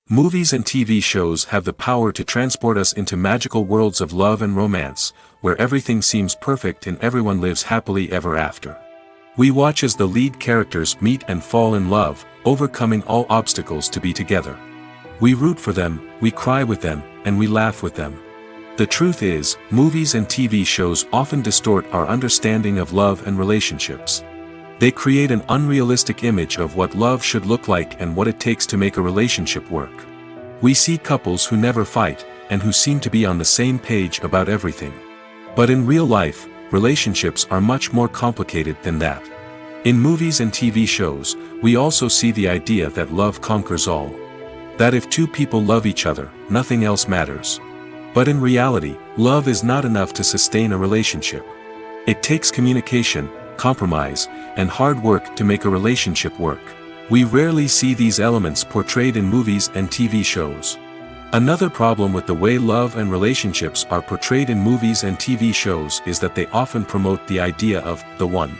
[SPEAKER 1] Movies and TV shows have the power to transport us into magical worlds of love and romance, where everything seems perfect and everyone lives happily ever after. We watch as the lead characters meet and fall in love, overcoming all obstacles to be together. We root for them, we cry with them, and we laugh with them. The truth is, movies and TV shows often distort our understanding of love and relationships. They create an unrealistic image of what love should look like and what it takes to make a relationship work. We see couples who never fight, and who seem to be on the same page about everything. But in real life, relationships are much more complicated than that. In movies and TV shows, we also see the idea that love conquers all. That if two people love each other, nothing else matters. But in reality, love is not enough to sustain a relationship. It takes communication, compromise, and hard work to make a relationship work. We rarely see these elements portrayed in movies and TV shows. Another problem with the way love and relationships are portrayed in movies and TV shows is that they often promote the idea of the one.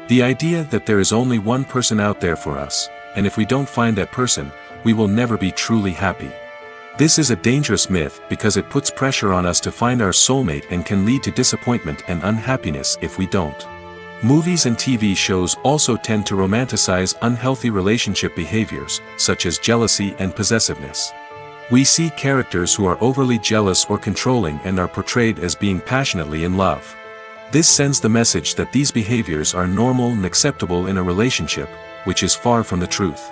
[SPEAKER 1] The idea that there is only one person out there for us, and if we don't find that person, we will never be truly happy. This is a dangerous myth because it puts pressure on us to find our soulmate and can lead to disappointment and unhappiness if we don't. Movies and TV shows also tend to romanticize unhealthy relationship behaviors, such as jealousy and possessiveness. We see characters who are overly jealous or controlling and are portrayed as being passionately in love. This sends the message that these behaviors are normal and acceptable in a relationship, which is far from the truth.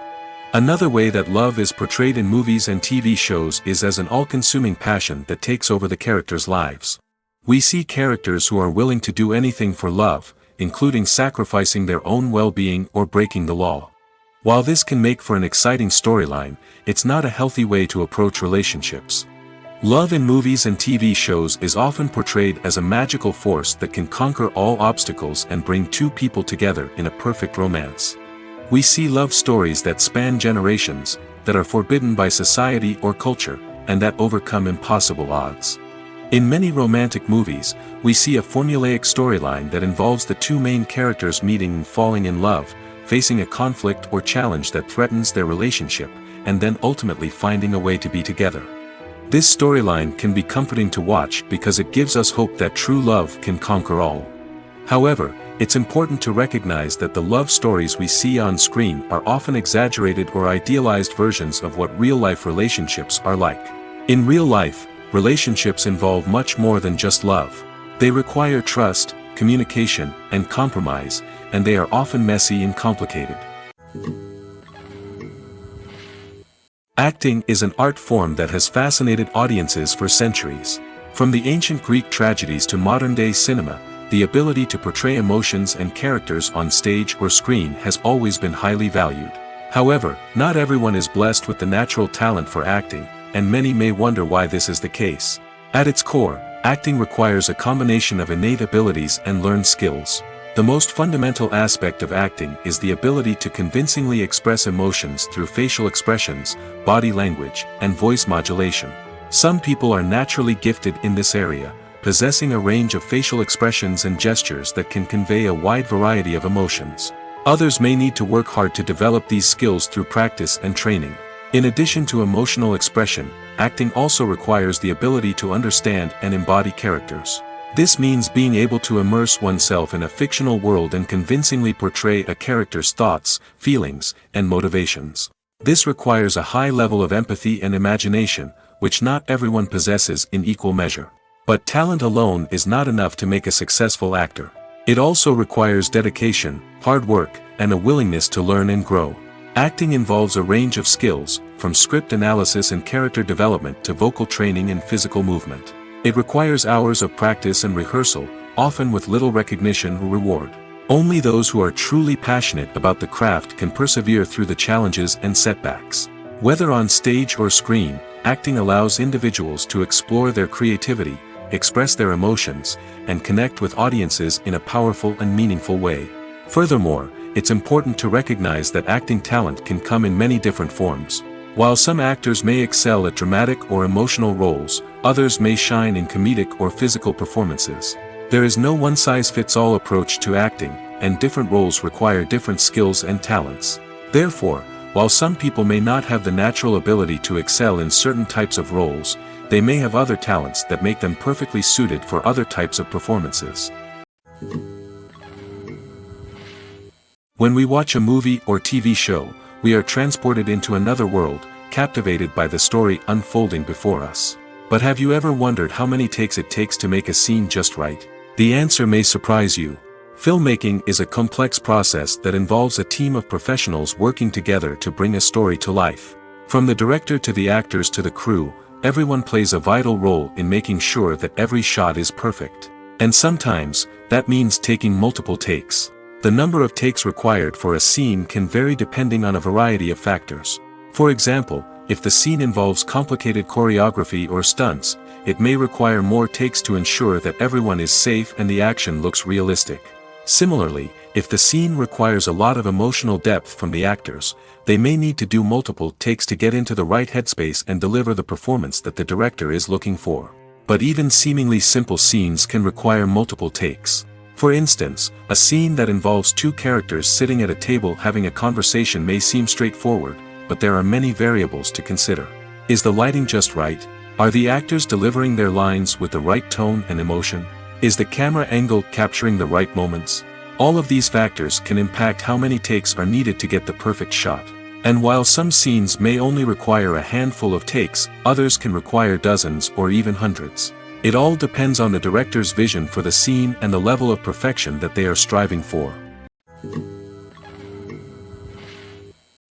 [SPEAKER 1] Another way that love is portrayed in movies and TV shows is as an all-consuming passion that takes over the characters' lives. We see characters who are willing to do anything for love, including sacrificing their own well-being or breaking the law. While this can make for an exciting storyline, it's not a healthy way to approach relationships. Love in movies and TV shows is often portrayed as a magical force that can conquer all obstacles and bring two people together in a perfect romance. We see love stories that span generations, that are forbidden by society or culture, and that overcome impossible odds. In many romantic movies, we see a formulaic storyline that involves the two main characters meeting and falling in love, facing a conflict or challenge that threatens their relationship, and then ultimately finding a way to be together. This storyline can be comforting to watch because it gives us hope that true love can conquer all. However, it's important to recognize that the love stories we see on screen are often exaggerated or idealized versions of what real-life relationships are like. In real life, relationships involve much more than just love. They require trust, communication, and compromise, and they are often messy and complicated. Acting is an art form that has fascinated audiences for centuries. From the ancient Greek tragedies to modern-day cinema, the ability to portray emotions and characters on stage or screen has always been highly valued. However, not everyone is blessed with the natural talent for acting, and many may wonder why this is the case. At its core, acting requires a combination of innate abilities and learned skills. The most fundamental aspect of acting is the ability to convincingly express emotions through facial expressions, body language, and voice modulation. Some people are naturally gifted in this area, possessing a range of facial expressions and gestures that can convey a wide variety of emotions. Others may need to work hard to develop these skills through practice and training. In addition to emotional expression, acting also requires the ability to understand and embody characters. This means being able to immerse oneself in a fictional world and convincingly portray a character's thoughts, feelings, and motivations. This requires a high level of empathy and imagination, which not everyone possesses in equal measure. But talent alone is not enough to make a successful actor. It also requires dedication, hard work, and a willingness to learn and grow. Acting involves a range of skills, from script analysis and character development to vocal training and physical movement. It requires hours of practice and rehearsal, often with little recognition or reward. Only those who are truly passionate about the craft can persevere through the challenges and setbacks. Whether on stage or screen, acting allows individuals to explore their creativity, express their emotions, and connect with audiences in a powerful and meaningful way. Furthermore, it's important to recognize that acting talent can come in many different forms. While some actors may excel at dramatic or emotional roles, others may shine in comedic or physical performances. There is no one-size-fits-all approach to acting, and different roles require different skills and talents. Therefore, while some people may not have the natural ability to excel in certain types of roles, they may have other talents that make them perfectly suited for other types of performances. When we watch a movie or TV show, we are transported into another world, captivated by the story unfolding before us. But have you ever wondered how many takes it takes to make a scene just right? The answer may surprise you. Filmmaking is a complex process that involves a team of professionals working together to bring a story to life. From the director to the actors to the crew, everyone plays a vital role in making sure that every shot is perfect. And sometimes, that means taking multiple takes. The number of takes required for a scene can vary depending on a variety of factors. For example, if the scene involves complicated choreography or stunts, it may require more takes to ensure that everyone is safe and the action looks realistic. Similarly, if the scene requires a lot of emotional depth from the actors, they may need to do multiple takes to get into the right headspace and deliver the performance that the director is looking for. But even seemingly simple scenes can require multiple takes. For instance, a scene that involves two characters sitting at a table having a conversation may seem straightforward, but there are many variables to consider. Is the lighting just right? Are the actors delivering their lines with the right tone and emotion? Is the camera angle capturing the right moments? All of these factors can impact how many takes are needed to get the perfect shot. And while some scenes may only require a handful of takes, others can require dozens or even hundreds. It all depends on the director's vision for the scene and the level of perfection that they are striving for.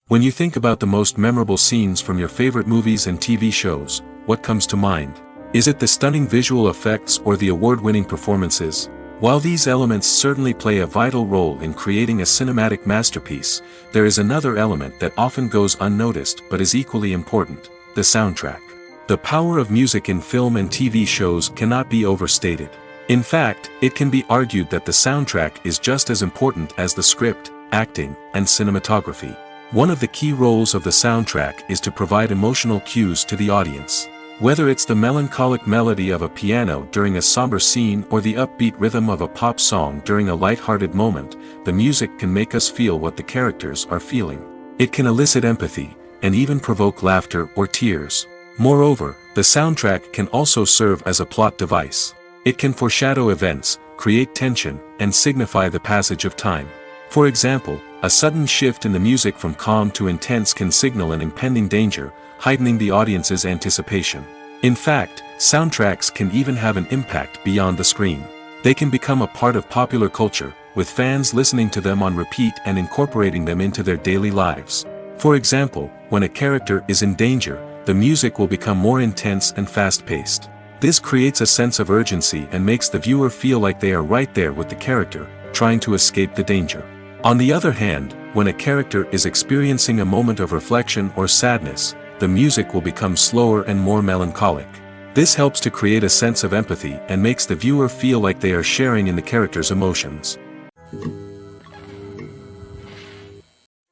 [SPEAKER 1] When you think about the most memorable scenes from your favorite movies and TV shows, what comes to mind? Is it the stunning visual effects or the award-winning performances? While these elements certainly play a vital role in creating a cinematic masterpiece, there is another element that often goes unnoticed but is equally important: the soundtrack. The power of music in film and TV shows cannot be overstated. In fact, it can be argued that the soundtrack is just as important as the script, acting, and cinematography. One of the key roles of the soundtrack is to provide emotional cues to the audience. Whether it's the melancholic melody of a piano during a somber scene or the upbeat rhythm of a pop song during a light-hearted moment, the music can make us feel what the characters are feeling. It can elicit empathy, and even provoke laughter or tears. Moreover, the soundtrack can also serve as a plot device. It can foreshadow events, create tension, and signify the passage of time. For example, a sudden shift in the music from calm to intense can signal an impending danger, heightening the audience's anticipation. In fact, soundtracks can even have an impact beyond the screen. They can become a part of popular culture, with fans listening to them on repeat and incorporating them into their daily lives. For example, when a character is in danger, the music will become more intense and fast-paced. This creates a sense of urgency and makes the viewer feel like they are right there with the character, trying to escape the danger. On the other hand, when a character is experiencing a moment of reflection or sadness, the music will become slower and more melancholic. This helps to create a sense of empathy and makes the viewer feel like they are sharing in the character's emotions.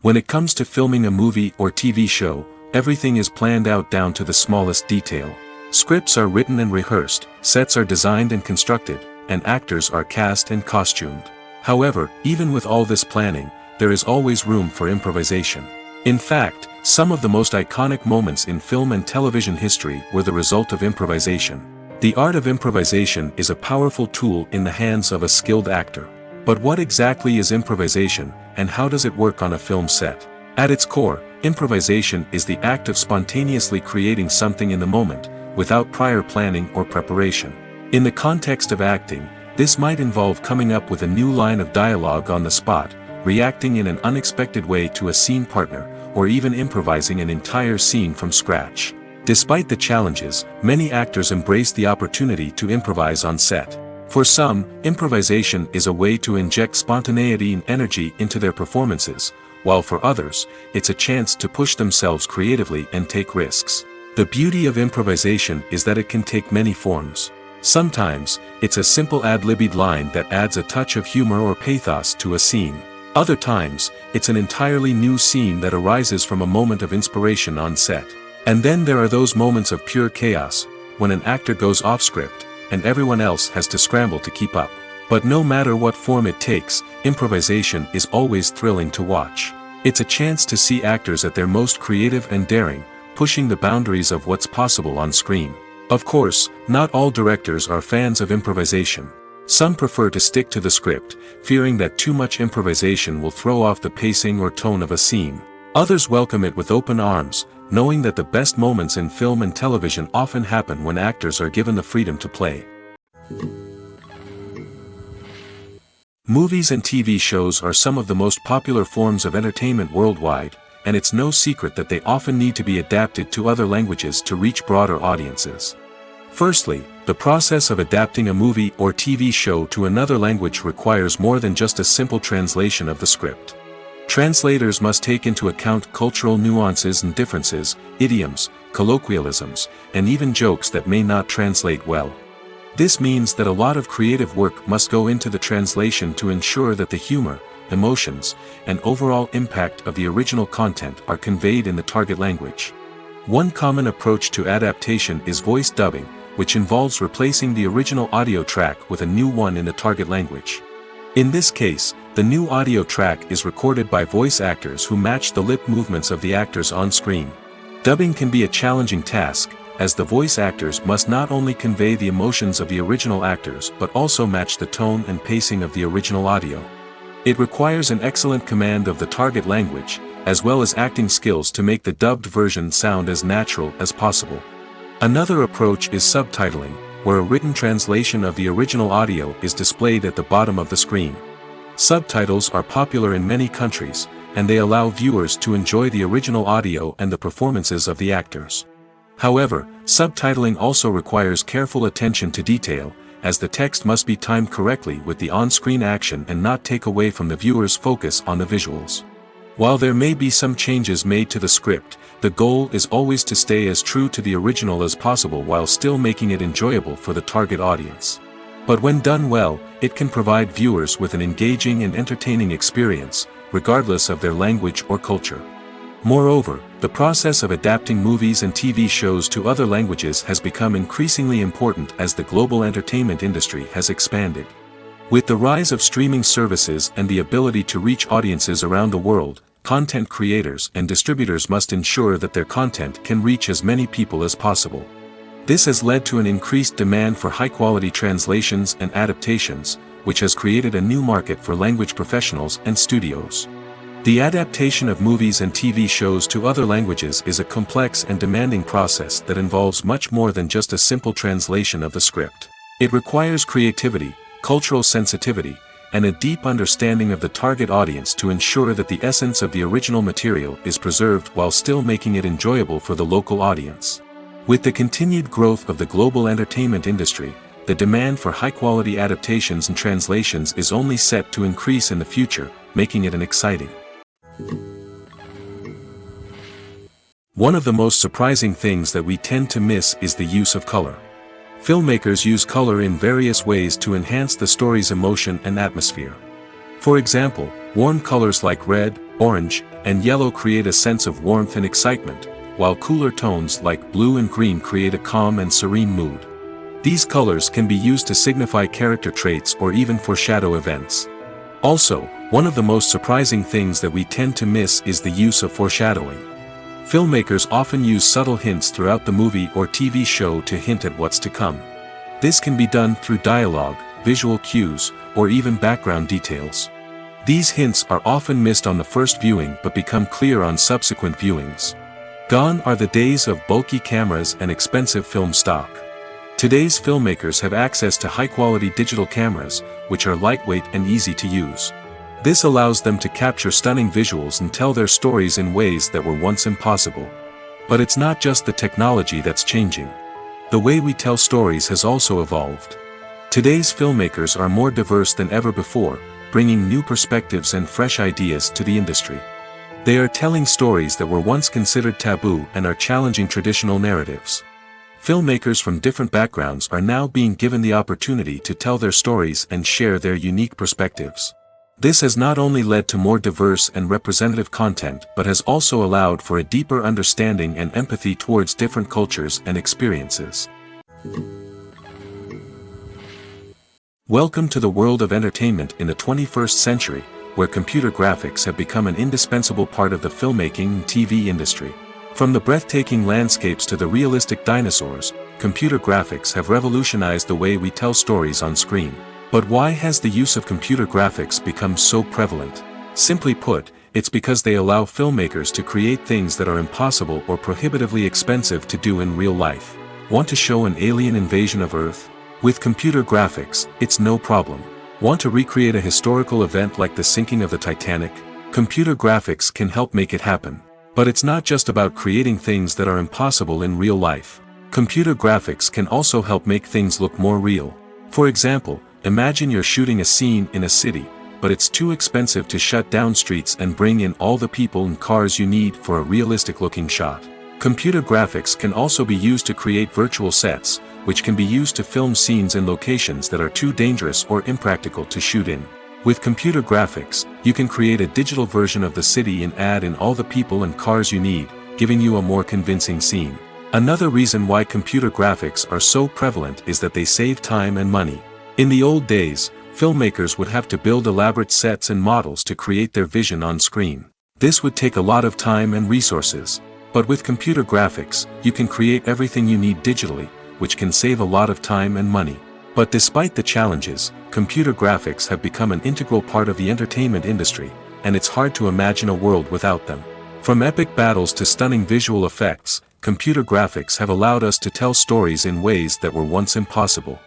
[SPEAKER 1] When it comes to filming a movie or TV show, everything is planned out down to the smallest detail. Scripts are written and rehearsed, sets are designed and constructed, and actors are cast and costumed. However, even with all this planning, there is always room for improvisation. In fact, some of the most iconic moments in film and television history were the result of improvisation. The art of improvisation is a powerful tool in the hands of a skilled actor. But what exactly is improvisation, and how does it work on a film set? At its core, improvisation is the act of spontaneously creating something in the moment, without prior planning or preparation. In the context of acting, this might involve coming up with a new line of dialogue on the spot, reacting in an unexpected way to a scene partner, or even improvising an entire scene from scratch. Despite the challenges, many actors embrace the opportunity to improvise on set. For some, improvisation is a way to inject spontaneity and energy into their performances, while for others, it's a chance to push themselves creatively and take risks. The beauty of improvisation is that it can take many forms. Sometimes, it's a simple ad-libbed line that adds a touch of humor or pathos to a scene. Other times, it's an entirely new scene that arises from a moment of inspiration on set. And then there are those moments of pure chaos, when an actor goes off script, and everyone else has to scramble to keep up. But no matter what form it takes, improvisation is always thrilling to watch. It's a chance to see actors at their most creative and daring, pushing the boundaries of what's possible on screen. Of course, not all directors are fans of improvisation. Some prefer to stick to the script, fearing that too much improvisation will throw off the pacing or tone of a scene. Others welcome it with open arms, knowing that the best moments in film and television often happen when actors are given the freedom to play. Movies and TV shows are some of the most popular forms of entertainment worldwide, and it's no secret that they often need to be adapted to other languages to reach broader audiences. Firstly, the process of adapting a movie or TV show to another language requires more than just a simple translation of the script. Translators must take into account cultural nuances and differences, idioms, colloquialisms, and even jokes that may not translate well. This means that a lot of creative work must go into the translation to ensure that the humor, emotions, and overall impact of the original content are conveyed in the target language. One common approach to adaptation is voice dubbing, which involves replacing the original audio track with a new one in the target language. In this case, the new audio track is recorded by voice actors who match the lip movements of the actors on screen. Dubbing can be a challenging task, as the voice actors must not only convey the emotions of the original actors but also match the tone and pacing of the original audio. It requires an excellent command of the target language, as well as acting skills to make the dubbed version sound as natural as possible. Another approach is subtitling, where a written translation of the original audio is displayed at the bottom of the screen. Subtitles are popular in many countries, and they allow viewers to enjoy the original audio and the performances of the actors. However, subtitling also requires careful attention to detail, as the text must be timed correctly with the on-screen action and not take away from the viewer's focus on the visuals. While there may be some changes made to the script, the goal is always to stay as true to the original as possible while still making it enjoyable for the target audience. But when done well, it can provide viewers with an engaging and entertaining experience, regardless of their language or culture. Moreover, the process of adapting movies and TV shows to other languages has become increasingly important as the global entertainment industry has expanded. With the rise of streaming services and the ability to reach audiences around the world, content creators and distributors must ensure that their content can reach as many people as possible. This has led to an increased demand for high-quality translations and adaptations, which has created a new market for language professionals and studios. The adaptation of movies and TV shows to other languages is a complex and demanding process that involves much more than just a simple translation of the script. It requires creativity, cultural sensitivity, and a deep understanding of the target audience to ensure that the essence of the original material is preserved while still making it enjoyable for the local audience. With the continued growth of the global entertainment industry, the demand for high-quality adaptations and translations is only set to increase in the future, making it an exciting. One of the most surprising things that we tend to miss is the use of color. Filmmakers use color in various ways to enhance the story's emotion and atmosphere. For example, warm colors like red, orange, and yellow create a sense of warmth and excitement, while cooler tones like blue and green create a calm and serene mood. These colors can be used to signify character traits or even foreshadow events. Also, one of the most surprising things that we tend to miss is the use of foreshadowing. Filmmakers often use subtle hints throughout the movie or TV show to hint at what's to come. This can be done through dialogue, visual cues, or even background details. These hints are often missed on the first viewing but become clear on subsequent viewings. Gone are the days of bulky cameras and expensive film stock. Today's filmmakers have access to high-quality digital cameras, which are lightweight and easy to use. This allows them to capture stunning visuals and tell their stories in ways that were once impossible. But it's not just the technology that's changing. The way we tell stories has also evolved. Today's filmmakers are more diverse than ever before, bringing new perspectives and fresh ideas to the industry. They are telling stories that were once considered taboo and are challenging traditional narratives. Filmmakers from different backgrounds are now being given the opportunity to tell their stories and share their unique perspectives. This has not only led to more diverse and representative content but has also allowed for a deeper understanding and empathy towards different cultures and experiences. Welcome to the world of entertainment in the 21st century, where computer graphics have become an indispensable part of the filmmaking and TV industry. From the breathtaking landscapes to the realistic dinosaurs, computer graphics have revolutionized the way we tell stories on screen. But why has the use of computer graphics become so prevalent? Simply put, it's because they allow filmmakers to create things that are impossible or prohibitively expensive to do in real life. Want to show an alien invasion of Earth? With computer graphics, it's no problem. Want to recreate a historical event like the sinking of the Titanic? Computer graphics can help make it happen. But it's not just about creating things that are impossible in real life. Computer graphics can also help make things look more real. For example, imagine you're shooting a scene in a city, but it's too expensive to shut down streets and bring in all the people and cars you need for a realistic-looking shot. Computer graphics can also be used to create virtual sets, which can be used to film scenes in locations that are too dangerous or impractical to shoot in. With computer graphics, you can create a digital version of the city and add in all the people and cars you need, giving you a more convincing scene. Another reason why computer graphics are so prevalent is that they save time and money. In the old days, filmmakers would have to build elaborate sets and models to create their vision on screen. This would take a lot of time and resources. But with computer graphics, you can create everything you need digitally, which can save a lot of time and money. But despite the challenges, computer graphics have become an integral part of the entertainment industry, and it's hard to imagine a world without them. From epic battles to stunning visual effects, computer graphics have allowed us to tell stories in ways that were once impossible.